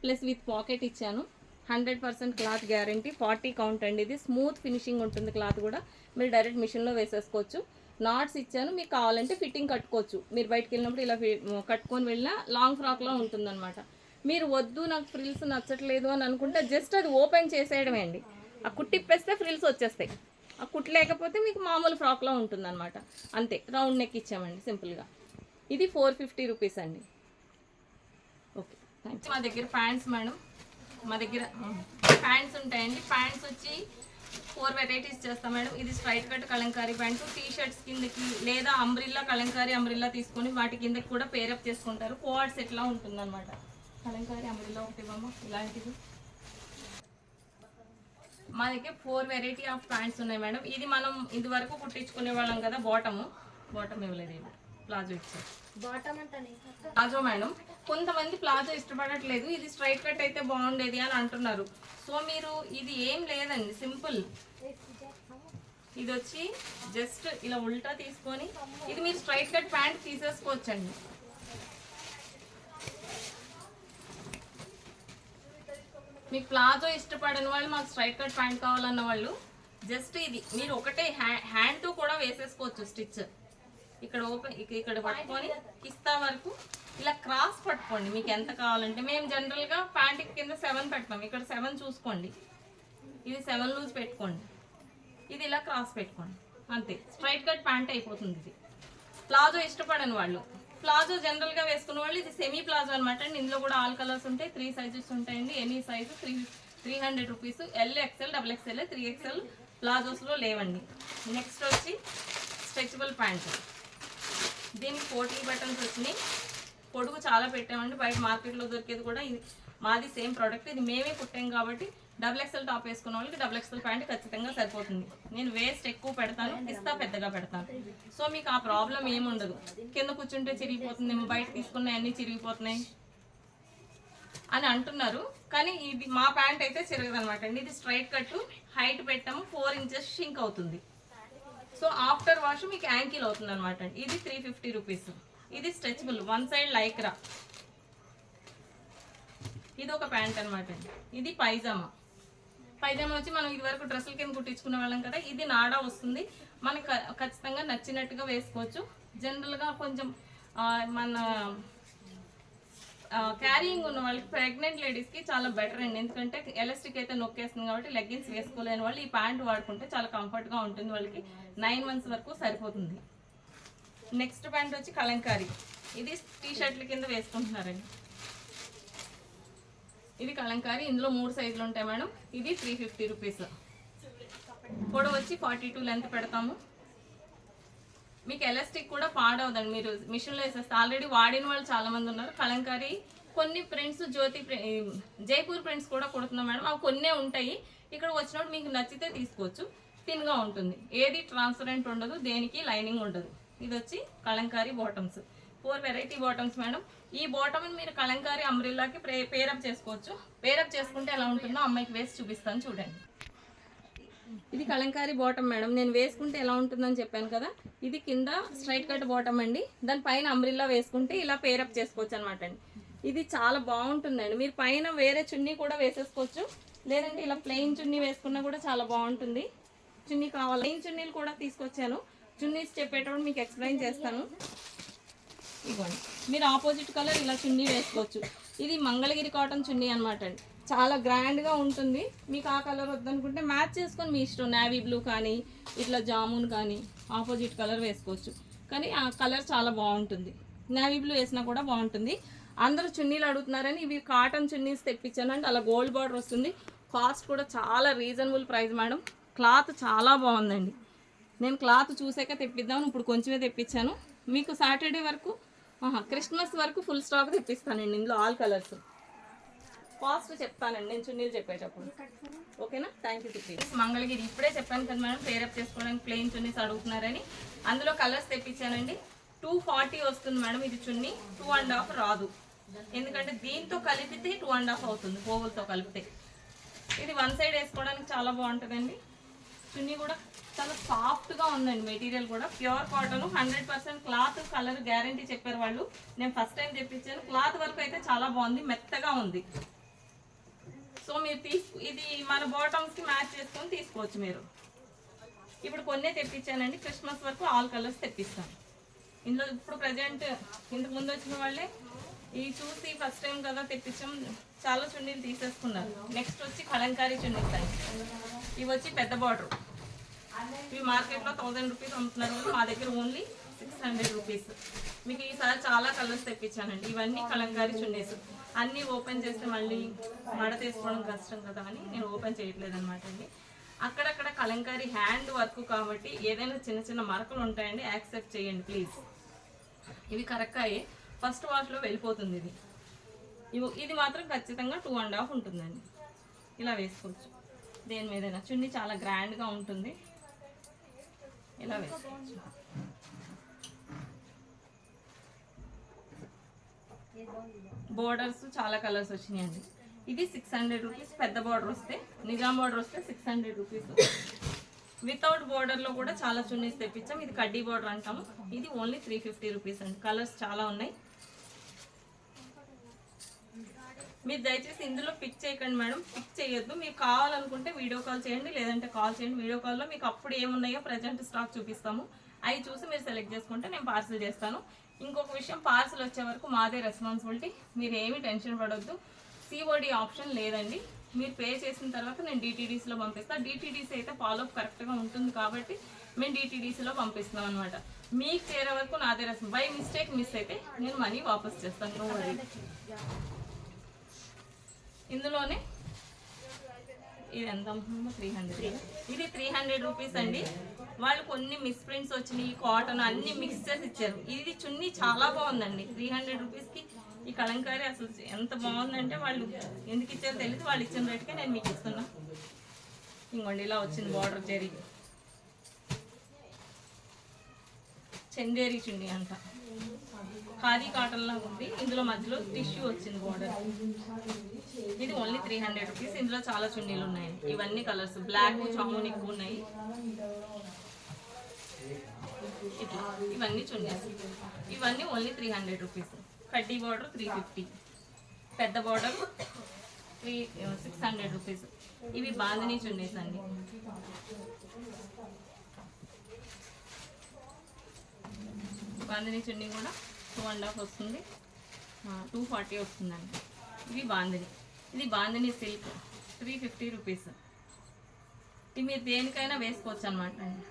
ప్లస్ విత్ పాకెట్ ఇచ్చాను. 100% క్లాత్ గ్యారంటీ. 40 కౌంట్ అండి. ఇది స్మూత్ ఫినిషింగ్ ఉంటుంది క్లాత్ కూడా. మీరు డైరెక్ట్ మిషన్లో వేసేసుకోవచ్చు. నాట్స్ ఇచ్చాను, మీకు కావాలంటే ఫిట్టింగ్ కట్టుకోవచ్చు. మీరు బయటకు వెళ్ళినప్పుడు ఇలా కట్టుకొని వెళ్ళినా లాంగ్ ఫ్రాక్లో ఉంటుందన్నమాట. మీరు వద్దు నాకు ఫ్రిల్స్ నచ్చట్లేదు అని అనుకుంటే జస్ట్ అది ఓపెన్ చేసేయడమే అండి. ఆ కుట్టిప్పేస్తే ఫ్రిల్స్ వచ్చేస్తాయి. ఆ కుట్టు లేకపోతే మీకు మామూలు ఫ్రాక్లో ఉంటుందన్నమాట. అంతే, రౌండ్ నెక్ ఇచ్చామండి సింపుల్గా. ఇది 450 రూపీస్ అండి. Okay, thanks. మా దగ్గర ప్యాంట్స్ మేడం, మా దగ్గర ప్యాంట్స్ ఉంటాయండి. ప్యాంట్స్ వచ్చి 4 వెరైటీస్ చేస్తాం మేడం. ఇది straight cut Kalamkari pant, T shirts కిందకి లేదా అంబ్రిల్లా కలంకారీ అంబ్రిల్లా తీసుకొని వాటి కిందకి కూడా పేరప్ చేసుకుంటారు. కోఆర్డ్స్ ఎట్లా ఉంటుందన్నమాట. కలంకారీ అంబ్రిల్లా ఒకటి ఇవ్వమా, ఇలాంటివి. మా దగ్గర 4 వెరైటీ ఆఫ్ ప్యాంట్స్ ఉన్నాయి మేడం. ఇది మనం ఇది వరకు కుట్టించుకునే వాళ్ళం కదా. బాటమ్ ఇవ్వలేదు, ప్లాజో ఇచ్చారు. ప్లాజో మేడం, కొంతమంది ప్లాజో ఇష్టపడట్లేదు, ఇది స్ట్రైట్ కట్ అయితే బాగుండేది అని అంటున్నారు. సో మీరు ఇది ఏం లేదండి, సింపుల్. ఇది వచ్చి జస్ట్ ఇలా ఉల్టా తీసుకొని ఇది మీరు స్ట్రైట్ కట్ ప్యాంట్ తీసేసుకోవచ్చండి. మీకు ప్లాజో ఇష్టపడని వాళ్ళు, మాకు స్ట్రైట్ కట్ ప్యాంట్ కావాలన్న వాళ్ళు జస్ట్ ఇది మీరు ఒకటే హ్యాండ్తో కూడా వేసేసుకోవచ్చు. స్టిచ్ ఇక్కడ ఓపెన్, ఇక్కడ పట్టుకొని కిస్తా వరకు ఇలా క్రాస్ పట్టుకోండి మీకు ఎంత కావాలంటే. మేము జనరల్గా ప్యాంట్ కింద 7 పెడతాం, ఇక్కడ 7 చూసుకోండి. ఇది 7 లూజ్ పెట్టుకోండి, ఇది ఇలా క్రాస్ పెట్టుకోండి, అంతే. స్ట్రైట్ కట్ ప్యాంట్ అయిపోతుంది ఇది. ప్లాజో ఇష్టపడని వాళ్ళు, ప్లాజో జనరల్గా వేసుకున్న వాళ్ళు ఇది సెమీ ప్లాజో అనమాట అండి. ఇందులో కూడా ఆల్ కలర్స్ ఉంటాయి, 3 సైజెస్ ఉంటాయండి. Any size 300 rupees. L, XL, XXL, 3XL ప్లాజోస్లో లేవండి. నెక్స్ట్ వచ్చి స్ట్రెచబుల్ ప్యాంట్. దీనికి 40 బటన్స్ వచ్చినాయి. పొడుగు చాలా పెట్టామండి, బయట మార్కెట్లో దొరికేది కూడా ఇది మాది సేమ్ ప్రోడక్ట్, ఇది మేమే కుట్టాం కాబట్టి డబుల్ ఎక్స్ఎల్ టాప్ వేసుకున్న వాళ్ళకి డబుల్ ఎక్స్ఎల్ ప్యాంట్ ఖచ్చితంగా సరిపోతుంది. నేను వేస్ట్ ఎక్కువ పెడతాను, పిస్తా పెద్దగా పెడతాను. సో మీకు ఆ ప్రాబ్లం ఏముండదు. కింద కూర్చుంటే చిరిగిపోతుంది, బయట తీసుకున్నాయి అన్నీ చిరిగిపోతున్నాయి అని అంటున్నారు, కానీ ఇది మా ప్యాంట్ అయితే చిరగదు అనమాట అండి. ఇది స్ట్రైట్ కట్, హైట్ పెట్టాము, 4 ఇంచెస్ షింక్ అవుతుంది. సో ఆఫ్టర్ వాష్ మీకు యాంకిల్ అవుతుంది అనమాట అండి. ఇది 350 రూపీస్. ఇది స్ట్రెచబుల్, 1 సైడ్ లైక్రా. ఇది ఒక ప్యాంట్ అనమాట అండి. ఇది పైజామా. పైజామా వచ్చి మనం ఇది వరకు డ్రెస్సుల కింద కుట్టించుకునే వాళ్ళం కదా, ఇది నాడా వస్తుంది. మనకు ఖచ్చితంగా నచ్చినట్టుగా వేసుకోవచ్చు. జనరల్గా కొంచెం మన క్యారీయింగ్ ఉన్న వాళ్ళకి, ప్రెగ్నెంట్ లేడీస్కి చాలా బెటర్ అండి. ఎందుకంటే ఎలాస్టిక్ అయితే నొక్కేస్తుంది కాబట్టి లెగ్గిన్స్ వేసుకోలేని వాళ్ళు ఈ ప్యాంట్ వాడుకుంటే చాలా కంఫర్ట్గా ఉంటుంది. వాళ్ళకి 9 మంత్స్ వరకు సరిపోతుంది. నెక్స్ట్ ప్యాంట్ వచ్చి కలంకారీ. ఇది టీ షర్ట్ల కింద వేసుకుంటున్నారండి. ఇది కలంకారీ, ఇందులో 3 సైజులు ఉంటాయి మేడం. ఇది 350 రూపీస్. పొడవు వచ్చి 42 లెంత్ పెడతాము. మీకు ఎలాస్టిక్ కూడా పాడవదండి, మీరు మిషన్లో వేసేస్తే. ఆల్రెడీ వాడిన వాళ్ళు చాలా మంది ఉన్నారు. కలంకారీ కొన్ని ప్రింట్స్, జైపూర్ ప్రింట్స్ కూడా కుడుతున్నాం మేడం. అవి కొన్నే ఉంటాయి. ఇక్కడ వచ్చినప్పుడు మీకు నచ్చితే తీసుకోవచ్చు. థిన్గా ఉంటుంది, ఏది ట్రాన్స్పరెంట్ ఉండదు, దేనికి లైనింగ్ ఉండదు. ఇది వచ్చి Kalamkari bottoms, 4 variety bottoms madam. ఈ బాటమ్ మీరు కలంకారీ అంబ్రిల్లాకి పేరప్ చేసుకోవచ్చు. పేరప్ చేసుకుంటే ఎలా ఉంటుందో అమ్మాయికి వేసి చూపిస్తాను చూడండి. ఇది కలంకారీ బాటమ్ మేడం. నేను వేసుకుంటే ఎలా ఉంటుందని చెప్పాను కదా, ఇది కింద స్ట్రైట్ కట్ బాటమ్ అండి. దాని పైన అంబ్రిల్లా వేసుకుంటే ఇలా పేరప్ చేసుకోవచ్చు అనమాట అండి. ఇది చాలా బాగుంటుందండి. మీరు పైన వేరే చున్నీ కూడా వేసేసుకోవచ్చు, లేదంటే ఇలా ప్లెయిన్ చున్నీ వేసుకున్నా కూడా చాలా బాగుంటుంది. చున్నీ కావాలి, ప్లెయిన్ చున్నీలు కూడా తీసుకొచ్చాను. చున్నీస్ చెప్పేటప్పుడు మీకు ఎక్స్ప్లెయిన్ చేస్తాను. ఇవ్వండి, మీరు ఆపోజిట్ కలర్ ఇలా చున్నీ వేసుకోవచ్చు. ఇది మంగళగిరి కాటన్ చున్నీ అనమాట అండి. చాలా గ్రాండ్గా ఉంటుంది. మీకు ఆ కలర్ వద్దనుకుంటే మ్యాచ్ చేసుకొని మీ ఇష్టం, నేవీ బ్లూ కానీ ఇట్లా జామున్ కానీ ఆపోజిట్ కలర్ వేసుకోవచ్చు. కానీ ఆ కలర్ చాలా బాగుంటుంది. నేవీ బ్లూ వేసినా కూడా బాగుంటుంది. అందరూ చున్నీలు అడుగుతున్నారని ఇవి కాటన్ చున్నీస్ తెప్పించానండి. అలా గోల్డ్ బార్డర్ వస్తుంది. కాస్ట్ కూడా చాలా రీజనబుల్ ప్రైస్ మేడం. క్లాత్ చాలా బాగుందండి. నేను క్లాత్ చూసాక తెప్పిద్దామని ఇప్పుడు కొంచెమే తెప్పించాను. మీకు సాటర్డే వరకు, క్రిస్మస్ వరకు ఫుల్ స్టాక్ తెప్పిస్తానండి. ఇందులో ఆల్ కలర్స్. కాస్ట్ చెప్తానండి నేను చున్నీలు చెప్పేటప్పుడు, ఓకేనా? Thank you. మంగళగిరి ఇప్పుడే చెప్పాను కదా మేడం, పేరప్ చేసుకోవడానికి ప్లెయిన్ చున్నీస్ అడుగుతున్నారని. అందులో కలర్స్ తెప్పించానండి. 240 వస్తుంది మేడం. ఇది చున్నీ 2.5 రాదు, ఎందుకంటే దీంతో కలిపితే 2.5 అవుతుంది, పోగులతో కలిపితే. ఇది 1 సైడ్ వేసుకోవడానికి చాలా బాగుంటుందండి. చున్నీ కూడా చాలా సాఫ్ట్గా ఉందండి. మెటీరియల్ కూడా pure cotton, 100% cloth, colour guarantee చెప్పారు వాళ్ళు. నేను ఫస్ట్ టైం తెప్పించాను. క్లాత్ వరకు అయితే చాలా బాగుంది, మెత్తగా ఉంది. సో మీరు ఇది మన బాటమ్స్కి మ్యాచ్ చేసుకొని తీసుకోవచ్చు మీరు. ఇప్పుడు కొన్నే తెప్పించానండి. క్రిస్మస్ వరకు ఆల్ కలర్స్ తెప్పిస్తాను. ఇందులో ఇప్పుడు ప్రజెంట్ ఇంతకు ముందు వచ్చిన వాళ్ళే ఇవి చూసి ఫస్ట్ టైం కదా తెప్పించాం, చాలా చున్నీలు తీసేసుకున్నారు. నెక్స్ట్ వచ్చి కలంకారీ చున్నీస్ అండి. ఇవి వచ్చి పెద్ద బార్డర్. ఇవి మార్కెట్లో 1000 రూపీస్ అమ్ముతున్నారు, మా దగ్గర ఓన్లీ 600 రూపీస్. మీకు ఈసారి చాలా కలర్స్ తెప్పించానండి. ఇవన్నీ కలంకారీ చున్నీస్. అన్నీ ఓపెన్ చేస్తే మళ్ళీ మడ తీసుకోవడం కష్టం కదా అని నేను ఓపెన్ చేయట్లేదు అనమాట అండి. అక్కడక్కడ కలంకారీ హ్యాండ్ వర్క్ కాబట్టి ఏదైనా చిన్న చిన్న మరకలు ఉంటాయండి, యాక్సెప్ట్ చేయండి ప్లీజ్. ఇవి కరెక్టాయే, ఫస్ట్ వాష్లో వెళ్ళిపోతుంది. ఇది మాత్రం ఖచ్చితంగా 2.5 ఉంటుందండి. ఇలా వేసుకోవచ్చు దేని మీదైనా. చున్నీ చాలా గ్రాండ్గా ఉంటుంది, ఇలా వేసుకోవచ్చు. బోర్డర్స్ చాలా కలర్స్ వచ్చినాయండి. ఇది 600 రూపీస్. పెద్ద బార్డర్ వస్తే, నిజాం బార్డర్ వస్తే 600 రూపీస్. వితౌట్ బార్డర్లో కూడా చాలా చున్నీస్ తెప్పించాం. ఇది కడ్డీ బార్డర్ అంటాము. ఇది ఓన్లీ 350 రూపీస్ అండి. కలర్స్ చాలా ఉన్నాయి. మీరు దయచేసి ఇందులో పిక్ చేయకండి మేడం, పిక్ చేయొద్దు. మీకు కావాలనుకుంటే వీడియో కాల్ చేయండి, లేదంటే కాల్ చేయండి. వీడియో కాల్లో మీకు అప్పుడు ఏమున్నాయో ప్రజెంట్ స్టాక్ చూపిస్తాము. అవి చూసి మీరు సెలెక్ట్ చేసుకుంటే నేను పార్సిల్ చేస్తాను. ఇంకొక విషయం, పార్సిల్ వచ్చే వరకు మాదే రెస్పాన్సిబిలిటీ. మీరు ఏమీ టెన్షన్ పడొద్దు. సిఓడి ఆప్షన్ లేదండి. మీరు పే చేసిన తర్వాత నేను డిటీడీసీలో పంపిస్తాను. డిటీడీసీ అయితే ఫాలోఅప్ కరెక్ట్గా ఉంటుంది కాబట్టి మేము డిటీడీసీలో పంపిస్తున్నాం అనమాట. మీకు చేరే వరకు నాదే రెస్పాన్స్. బై మిస్టేక్ మిస్ అయితే నేను మనీ వాపస్ చేస్తాను, నో వరీ. ఇందులోనే ఇది ఎంత 300, ఇది 300 రూపీస్ అండి. వాళ్ళు కొన్ని మిస్ ప్రింట్స్ వచ్చినాయి, కాటన్ అన్ని మిక్స్ చేసి ఇచ్చారు. ఇది చున్నీ చాలా బాగుందండి. 300 రూపీస్కి ఈ కలంకారీ అసలు ఎంత బాగుందంటే వాళ్ళు ఎందుకు ఇచ్చారో తెలియదు, వాళ్ళు ఇచ్చిన రేటుకే నేను మీకు ఇస్తున్నా. ఇంకోండి ఇలా వచ్చింది బార్డర్ జరీ, చందేరి చున్నీ అంట, ఖాదీ కాటన్ లాగా ఉంది. ఇందులో మధ్యలో టిష్యూ వచ్చింది బార్డర్. ఇది ఓన్లీ 300 రూపీస్. ఇందులో చాలా చున్నీలు ఉన్నాయి. ఇవన్నీ కలర్స్ బ్లాక్ చామూన్ ఎక్కువ ఉన్నాయి. ఇట్లా ఇవన్నీ చున్నీస్. ఇవన్నీ ఓన్లీ 300 రూపీస్. కడ్డీ బార్డర్ 350, పెద్ద బార్డర్ 600 రూపీస్. ఇవి బాందినీ చున్నీస్ అండి. బాందినీ చున్నీ కూడా 2.5 వస్తుంది, 240 వస్తుందండి. ఇవి బాందిని, ఇది బాందిని సిల్క్ 350 రూపీస్. ఇది మీరు దేనికైనా వేసుకోవచ్చు అనమాట అండి.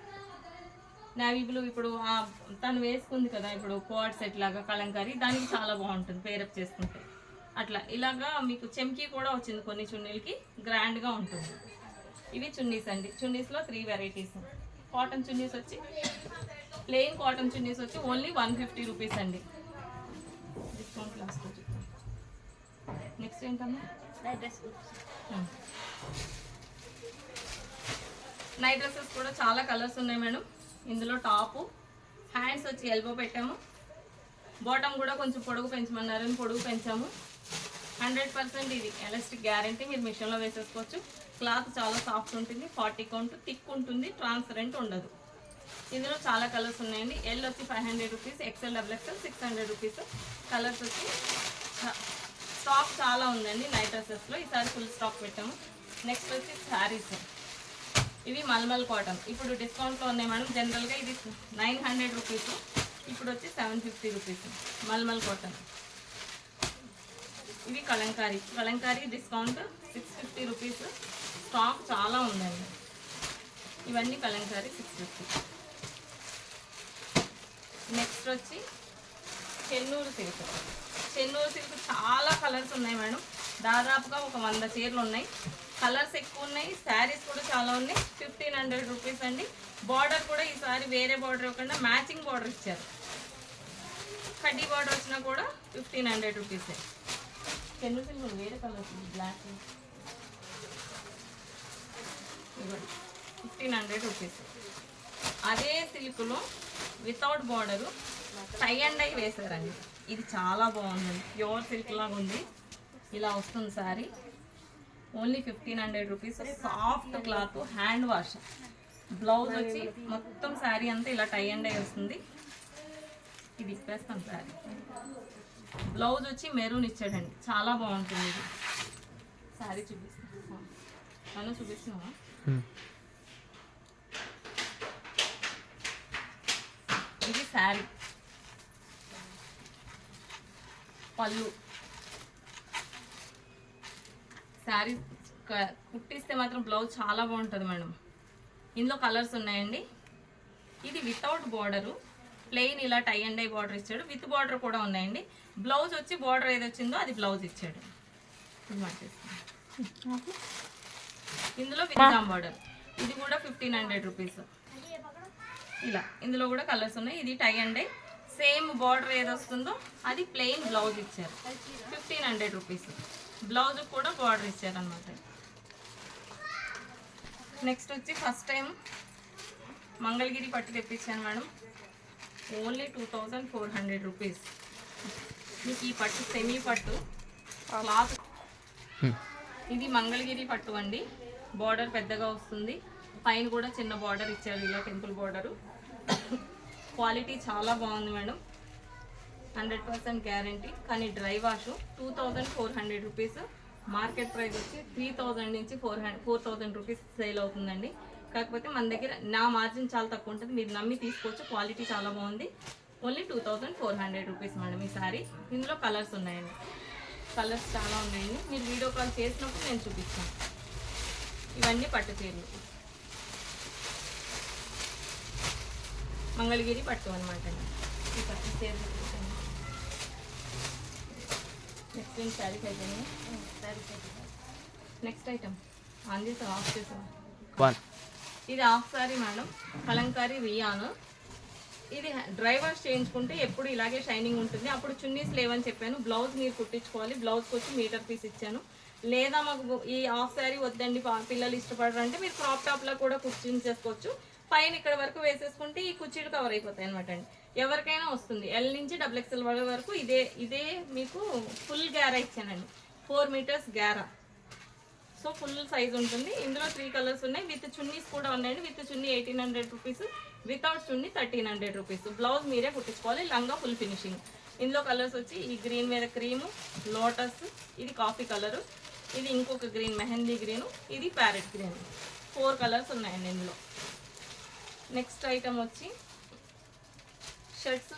నావీ బ్లూ ఇప్పుడు తను వేసుకుంది కదా, ఇప్పుడు కోడ్ సెట్ లాగా కలంకారీ, దానికి చాలా బాగుంటుంది పేరప్ చేసుకుంటే. అట్లా ఇలాగా మీకు చెమ్కీ కూడా వచ్చింది కొన్ని చున్నీలకి, గ్రాండ్గా ఉంటుంది. ఇవి చున్నీస్ అండి. చున్నీస్లో 3 వెరైటీస్. కాటన్ చున్నీస్ వచ్చి ప్లెయిన్ కాటన్ చున్నీస్ వచ్చి ఓన్లీ 150 రూపీస్ అండి. డిస్కౌంట్ లాస్ట్లో చెప్తాను. నెక్స్ట్ ఏంటమ్మా, నైట్ డ్రెస్సెస్ కూడా చాలా కలర్స్ ఉన్నాయి మేడం. ఇందులో టాపు, హ్యాండ్స్ వచ్చి ఎల్బో పెట్టాము, బాటమ్ కూడా కొంచెం పొడుగు పెంచమన్నారని పొడుగు పెంచాము. 100% ఇది ఎలాస్టిక్ గ్యారంటీ, మీరు మిషన్లో వేసేసుకోవచ్చు. క్లాత్ చాలా సాఫ్ట్ ఉంటుంది, 40 కౌంట్, థిక్ ఉంటుంది, ట్రాన్స్పరెంట్ ఉండదు. ఇందులో చాలా కలర్స్ ఉన్నాయండి. ఎల్ వచ్చి 500 rupees, XL XXL 600 rupees. Colours వచ్చి స్టాక్ చాలా ఉందండి నైట్ డ్రెస్సెస్లో, ఈసారి ఫుల్ స్టాక్ పెట్టాము. నెక్స్ట్ వచ్చి శారీస్. ఇవి మల్మల్ కాటన్, ఇప్పుడు డిస్కౌంట్లో ఉన్నాయి మేడం. జనరల్గా ఇది 900 రూపీస్, ఇప్పుడు వచ్చి 750 రూపీస్. మల్మల్ కాటన్. ఇవి Kalamkari, Kalamkari discount 650 rupees. Stock చాలా ఉందండి. ఇవన్నీ కలంకారీ 650. నెక్స్ట్ వచ్చి చెన్నూరు సిల్క్. చెన్నూరు సిల్క్ చాలా కలర్స్ ఉన్నాయి మేడం. దాదాపుగా ఒక 100 చీరలు ఉన్నాయి. కలర్స్ ఎక్కువ ఉన్నాయి, శారీస్ కూడా చాలా ఉన్నాయి. 1500 రూపీస్ అండి. బార్డర్ కూడా ఈసారి వేరే బార్డర్ ఇవ్వకుండా మ్యాచింగ్ బార్డర్ ఇచ్చారు. కడ్డీ బార్డర్ వచ్చినా కూడా 1500 రూపీసే. చెన్నూరు సిల్క్ వేరే కలర్స్, బ్లాక్ 1500 రూపీస్. అదే సిల్క్లో without border tie and dye వేసారండి. ఇది చాలా బాగుందండి, ప్యూర్ సిల్క్ లాగా ఉంది. ఇలా వస్తుంది sari, only 1500 rupees. Soft cloth, hand wash. Blouse వచ్చి మొత్తం శారీ అంతా ఇలా టై అండ్ డై వస్తుంది. ఇది ఇప్పేస్తాం శారీ. బ్లౌజ్ వచ్చి మెరూన్ ఇచ్చాడండి, చాలా బాగుంటుంది. ఇది శారీ చూపిస్తాను, నన్ను చూపిస్తున్నావా? ఇది శారీ, పళ్ళు. శారీ కుట్టిస్తే మాత్రం బ్లౌజ్ చాలా బాగుంటుంది మేడం. ఇందులో కలర్స్ ఉన్నాయండి. ఇది వితౌట్ బార్డరు, ప్లెయిన్ ఇలా టై అండ్ డై బార్డర్ ఇచ్చాడు. విత్ బార్డర్ కూడా ఉన్నాయండి. బ్లౌజ్ వచ్చి బార్డర్ ఏది వచ్చిందో అది బ్లౌజ్ ఇచ్చాడు. ఇందులో విత్ బార్డర్. ఇది కూడా 1500 రూపీస్. ఇలా ఇందులో కూడా కలర్స్ ఉన్నాయి. ఇది tie and dye, same border ఏది వస్తుందో అది ప్లెయిన్ బ్లౌజ్ ఇచ్చారు. 1500 రూపీస్. బ్లౌజ్ కూడా బార్డర్ ఇచ్చారు అనమాట. నెక్స్ట్ వచ్చి ఫస్ట్ టైం మంగళగిరి పట్టు తెప్పించాను మేడం. Only 2400 rupees. మీకు ఈ పట్టు సెమీ పట్టు క్లాత్. ఇది మంగళగిరి పట్టు అండి. బార్డర్ పెద్దగా వస్తుంది, పైన కూడా చిన్న బార్డర్ ఇచ్చారు, ఇలా టెంపుల్ బార్డరు. క్వాలిటీ చాలా బాగుంది మేడం, 100% గ్యారంటీ. కానీ dry wash 2400 rupees. Market price వచ్చి 3000 నుంచి 4000 రూపీస్ సేల్ అవుతుందండి. కాకపోతే మన దగ్గర నా మార్జిన్ చాలా తక్కువ ఉంటుంది, మీరు నమ్మి తీసుకోవచ్చు. క్వాలిటీ చాలా బాగుంది. ఓన్లీ 2400 రూపీస్ మేడం ఈ సారీ. ఇందులో కలర్స్ ఉన్నాయండి, కలర్స్ చాలా ఉన్నాయండి. మీరు వీడియో కాల్ చేసినప్పుడు నేను చూపిస్తాను. ఇవన్నీ పట్టు చీరలు, మంగళగిరి పట్టు అనమాట. ఈ పట్టు చీరలు నెక్స్ట్ ఏం శారీస్ అయిపోయింది. నెక్స్ట్ ఐటమ్ ఆన్ చేసావా, ఆఫ్ చేసావా? ఇది half sari madam, kalamkari rayon. ఇది డ్రై వాష్ చేయించుకుంటే ఎప్పుడు ఇలాగే షైనింగ్ ఉంటుంది. అప్పుడు చున్నీస్ లేవని చెప్పాను, బ్లౌజ్ మీరు కుట్టించుకోవాలి. బ్లౌజ్కి వచ్చి మీటర్ పీస్ ఇచ్చాను. లేదా మాకు ఈ హాఫ్ శారీ వద్దండి పిల్లలు ఇష్టపడరు అంటే మీరు క్రాప్ టాప్లో కూడా కుర్చీని పైన ఇక్కడ వరకు వేసేసుకుంటే ఈ కుర్చీలు కవర్ అయిపోతాయి అనమాట అండి. ఎవరికైనా వస్తుంది. ఎల్ నుంచి XXL వరకు ఇదే మీకు ఫుల్ గ్యారా ఇచ్చానండి. 4 మీటర్స్ గ్యారా. సో ఫుల్ సైజ్ ఉంటుంది. ఇందులో 3 కలర్స్ ఉన్నాయి. విత్ చున్నీస్ కూడా ఉన్నాయండి. With chunni 1800 rupees, without chunni 1300 rupees. Blouse మీరే కుట్టించుకోవాలి. లంగా ఫుల్ ఫినిషింగ్. ఇందులో కలర్స్ వచ్చి ఈ గ్రీన్ మీద క్రీము, లోటస్, ఇది కాఫీ కలరు, ఇది ఇంకొక గ్రీన్ మెహందీ గ్రీను, ఇది ప్యారెట్ గ్రీన్. 4 కలర్స్ ఉన్నాయండి ఇందులో. నెక్స్ట్ ఐటమ్ వచ్చి షర్ట్స్,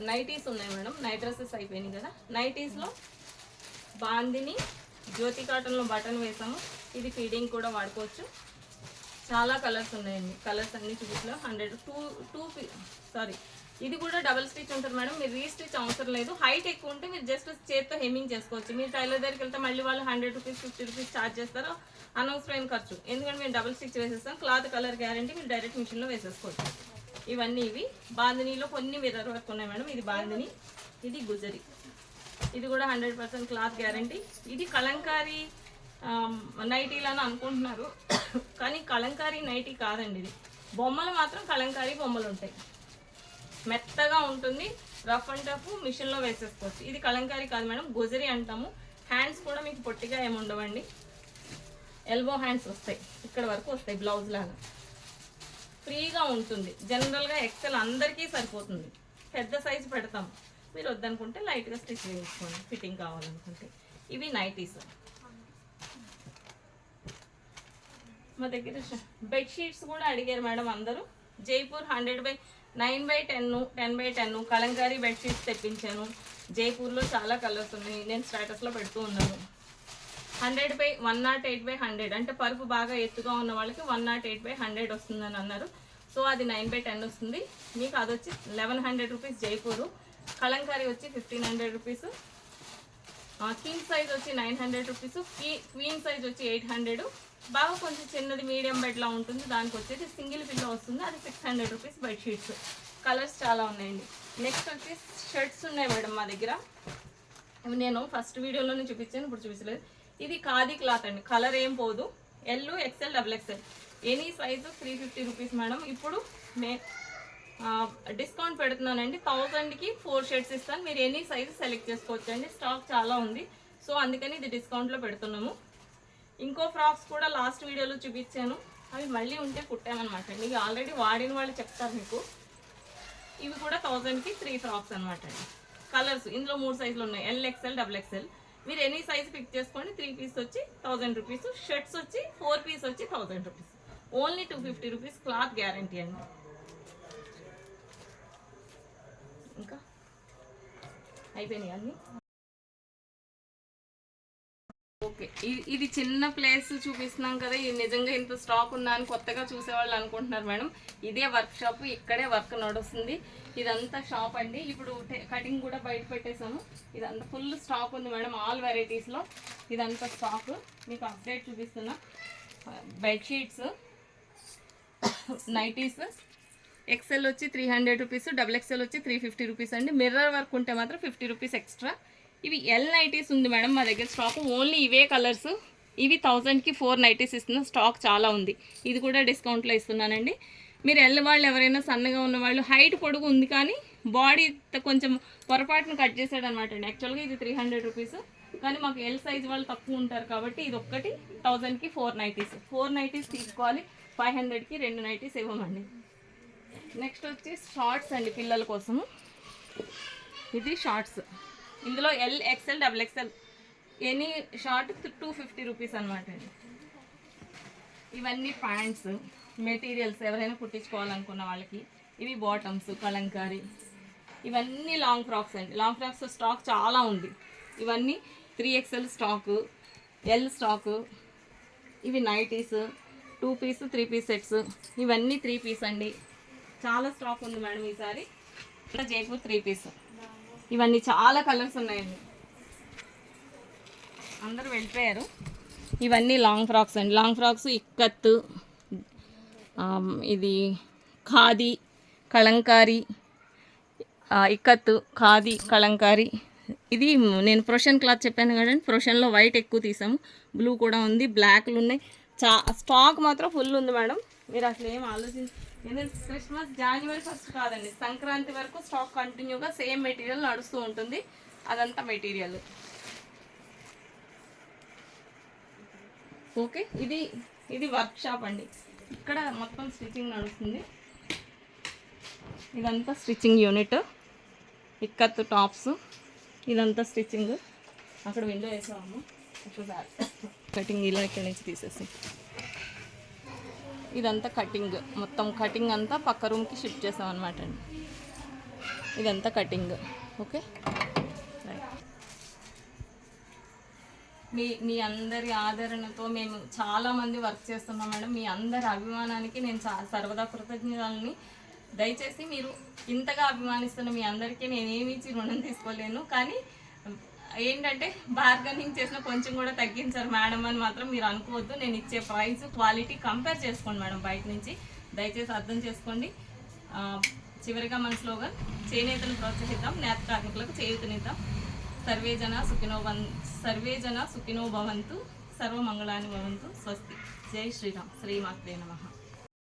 నైటీస్ ఉన్నాయి మేడం. నైట్ డ్రెస్సెస్ అయిపోయినాయి కదా. నైటీస్లో బాందిని జ్యోతి కాటన్లో బటన్ వేసాము. ఇది ఫీడింగ్ కూడా వాడుకోవచ్చు. చాలా కలర్స్ ఉన్నాయండి. కలర్స్ అన్ని చూపిలో 100 ఇది కూడా డబల్ స్టిచ్ ఉంటుంది మేడం. మీరు రీస్టిచ్ అవసరం లేదు. హైట్ ఎక్కువ ఉంటే మీరు జస్ట్ చేత్తో హెమ్మింగ్ చేసుకోవచ్చు. మీరు టైలర్ దగ్గరికి వెళ్తే మళ్ళీ వాళ్ళు 100 రూపీస్ 50 రూపీస్ ఛార్జ్ చేస్తారు. అనవసరమైన ఖర్చు. ఎందుకంటే మేము డబల్ స్టిచ్ వేసేస్తాం. Cloth colour guarantee. మీరు డైరెక్ట్ మిషన్లో వేసేసుకోవచ్చు. ఇవన్నీ ఇవి బాందినీలో కొన్ని మిర్రర్ వర్క్ ఉన్నాయి మేడం. ఇది బాందిని, ఇది గుజరి. ఇది కూడా 100% క్లాత్ గ్యారంటీ. ఇది కలంకారీ నైటీలని అనుకుంటున్నారు, కానీ కలంకారీ నైటీ కాదండి. ఇది బొమ్మలు మాత్రం కలంకారీ బొమ్మలు ఉంటాయి. మెత్తగా ఉంటుంది. రఫ్ అండ్ టఫ్ మిషన్లో వేసేసుకోవచ్చు. ఇది కలంకారీ కాదు మేడం, గుజరి అంటాము. హ్యాండ్స్ కూడా మీకు పొట్టిగా ఏమి ఉండవండి. ఎల్బో హ్యాండ్స్ వస్తాయి, ఇక్కడ వరకు వస్తాయి. బ్లౌజ్ లాగా ఫ్రీగా ఉంటుంది. జనరల్గా XL అందరికీ సరిపోతుంది. పెద్ద సైజు పెడతాం. మీరు వద్దనుకుంటే లైట్గా స్టిచ్ వేసుకోండి, ఫిట్టింగ్ కావాలనుకుంటే. ఇవి నైటీస్. మా దగ్గర బెడ్షీట్స్ కూడా అడిగారు మేడం అందరూ. Jaipur 9x10 10x10 Kalamkari bedsheets తెప్పించాను. జైపూర్లో చాలా కలర్స్ ఉన్నాయి. నేను స్టేటస్లో పెడుతూ ఉన్నాను. 108/100 అంటే పరుపు బాగా ఎత్తుగా ఉన్న వాళ్ళకి 108/100 వస్తుందని అన్నారు. సో అది 9x10 వస్తుంది. మీకు అది వచ్చి 1100 రూపీస్ జైపూరు. కలంకారీ వచ్చి 1500 రూపీస్. కింగ్ సైజ్ వచ్చి 900 రూపీస్. క్వీన్ సైజ్ వచ్చి 800. బాగా కొంచెం చిన్నది మీడియం బెడ్లా ఉంటుంది. దానికి వచ్చేసి సింగిల్ పిల్లో వస్తుంది. అది 600 రూపీస్ బెడ్షీట్స్. కలర్స్ చాలా ఉన్నాయండి. నెక్స్ట్ వచ్చి షర్ట్స్ ఉన్నాయి మేడం మా దగ్గర. నేను ఫస్ట్ వీడియోలోనే చూపించాను, ఇప్పుడు చూపించలేదు. ఇది ఖాదీ క్లాత్ అండి. కలర్ ఏం పోదు. L, XL, XXL any size 350 rupees madam. ఇప్పుడు డిస్కౌంట్ పెడుతున్నానండి. 1000కి 4 షర్ట్స్ ఇస్తాను. మీరు ఎనీ సైజు సెలెక్ట్ చేసుకోవచ్చు అండి. స్టాక్ చాలా ఉంది. సో అందుకని ఇది డిస్కౌంట్లో పెడుతున్నాము. ఇంకో ఫ్రాక్స్ కూడా లాస్ట్ వీడియోలో చూపించాను. అవి మళ్ళీ ఉంటే కుట్టామన్నమాట అండి. ఇవి ఆల్రెడీ వాడిన వాళ్ళు చెప్తారు మీకు. ఇవి కూడా 1000కి 3 ఫ్రాక్స్ అనమాట అండి. కలర్స్ ఇందులో 3 సైజులు ఉన్నాయి. L, XL, XXL. మీరు ఎనీ సైజ్ పిక్ చేసుకోండి. 3 పీస్ వచ్చి 1000 రూపీస్. షర్ట్స్ వచ్చి 4 పీస్ వచ్చి 1000 rupees. Only 250 rupees cloth guarantee అండి. ఇంకా అయిపోయినాయి అన్నీ. ఓకే, ఇది చిన్న ప్లేస్ చూపిస్తున్నాం కదా. ఇది నిజంగా ఇంత స్టాక్ ఉందా అని కొత్తగా చూసేవాళ్ళు అనుకుంటున్నారు మేడం. ఇదే వర్క్ షాప్, ఇక్కడే వర్క్ నడుస్తుంది. ఇదంతా షాప్ అండి. ఇప్పుడు కటింగ్ కూడా బయట పెట్టేసాము. ఇదంతా ఫుల్ స్టాక్ ఉంది మేడం. ఆల్ వెరైటీస్లో ఇదంతా స్టాక్ మీకు అప్డేట్ చూపిస్తున్నా. Bedsheets, nighties. XL వచ్చి 300 రూపీస్, XXL వచ్చి 350 రూపీస్ అండి. మిర్రర్ వర్క్ ఉంటే మాత్రం 50 రూపీస్ ఎక్స్ట్రా. ఇవి L నైటీస్ ఉంది మేడం మా దగ్గర స్టాక్. ఓన్లీ ఇవే కలర్స్. ఇవి 1000కి 4 నైటీస్ ఇస్తున్నా. స్టాక్ చాలా ఉంది. ఇది కూడా డిస్కౌంట్లో ఇస్తున్నానండి. మీరు L వాళ్ళు ఎవరైనా సన్నగా ఉన్న వాళ్ళు, హైట్ పొడుగు ఉంది కానీ బాడీ కొంచెం పొరపాటును కట్ చేసాడు అనమాట అండి. యాక్చువల్గా ఇది 300 రూపీస్, కానీ మాకు L సైజ్ వాళ్ళు తక్కువ ఉంటారు కాబట్టి ఇది ఒక్కటి 1000కి 4 నైటీస్. 4 నైటీస్ తీసుకోవాలి. 500కి 2 నైటీస్ ఇవ్వమండి. నెక్స్ట్ వచ్చి షార్ట్స్ అండి పిల్లల కోసము. ఇది షార్ట్స్. ఇందులో L, XL, XXL any short 250 rupees అనమాట అండి. ఇవన్నీ ప్యాంట్స్ మెటీరియల్స్ ఎవరైనా కుట్టించుకోవాలనుకున్న వాళ్ళకి. ఇవి బాటమ్స్ కలంకారీ. ఇవన్నీ లాంగ్ ఫ్రాక్స్ అండి. లాంగ్ ఫ్రాక్స్ స్టాక్ చాలా ఉంది. ఇవన్నీ 3XL స్టాకు, L స్టాకు. ఇవి నైటీస్ 2 పీస్ 3 పీస్ సెట్స్. ఇవన్నీ 3 పీస్ అండి. చాలా స్టాక్ ఉంది మేడం ఈసారి. జైపూర్ 3 పీస్. ఇవన్నీ చాలా కలర్స్ ఉన్నాయండి. అందరూ వెళ్ళిపోయారు. ఇవన్నీ లాంగ్ ఫ్రాక్స్ అండి. లాంగ్ ఫ్రాక్స్ ఇక్కత్, ఇది ఖాదీ కలంకారీ ఇక్కత్తు ఖాదీ కలంకారీ. ఇది నేను ప్రొషన్ క్లాత్ చెప్పాను కదండి, ప్రొషన్లో వైట్ ఎక్కువ తీసాము, బ్లూ కూడా ఉంది, బ్లాక్లు ఉన్నాయి. స్టాక్ మాత్రం ఫుల్ ఉంది మేడం. మీరు అసలు ఏం ఎందుకంటే క్రిస్మస్ జనవరి 1 కాదండి, సంక్రాంతి వరకు స్టాక్ కంటిన్యూగా సేమ్ మెటీరియల్ నడుస్తూ ఉంటుంది. అదంతా మెటీరియల్ ఓకే. ఇది వర్క్ షాప్ అండి. ఇక్కడ మొత్తం స్టిచ్చింగ్ నడుస్తుంది. ఇదంతా స్టిచ్చింగ్ యూనిట్, ఇక్కత్తు టాప్స్, ఇదంతా స్టిచ్చింగ్. అక్కడ విండో వేసాము, కటింగ్ ఇలా ఇక్కడి నుంచి తీసేసి ఇదంతా కటింగ్, మొత్తం కటింగ్ అంతా పక్క రూమ్కి షిఫ్ట్ చేసాం అనమాట అండి. ఇదంతా కటింగ్ ఓకే. మీ అందరి ఆదరణతో మేము చాలామంది వర్క్ చేస్తున్నాం మేడం. మీ అందరి అభిమానానికి నేను సర్వదా కృతజ్ఞతలని. దయచేసి మీరు ఇంతగా అభిమానిస్తున్న మీ అందరికీ నేనేమి ఇచ్చి రుణం తీసుకోలేను. కానీ ఏంటంటే బార్గెనింగ్ చేసిన కొంచెం కూడా తగ్గించారు మేడం అని మాత్రం మీరు అనుకోవద్దు. నేను ఇచ్చే ప్రైస్ క్వాలిటీ కంపేర్ చేసుకోండి మేడం బయట నుంచి, దయచేసి అర్థం చేసుకోండి. చివరిగా మన స్లోగన్, చేనేతను ప్రోత్సహిద్దాం, నేత కార్మికులకు చేయూతనిద్దాం. సర్వే జన సుఖినో భవంతు, సర్వమంగళాని భవంతు. స్వస్తి. జై శ్రీరామ్. శ్రీమాత్రే నమః.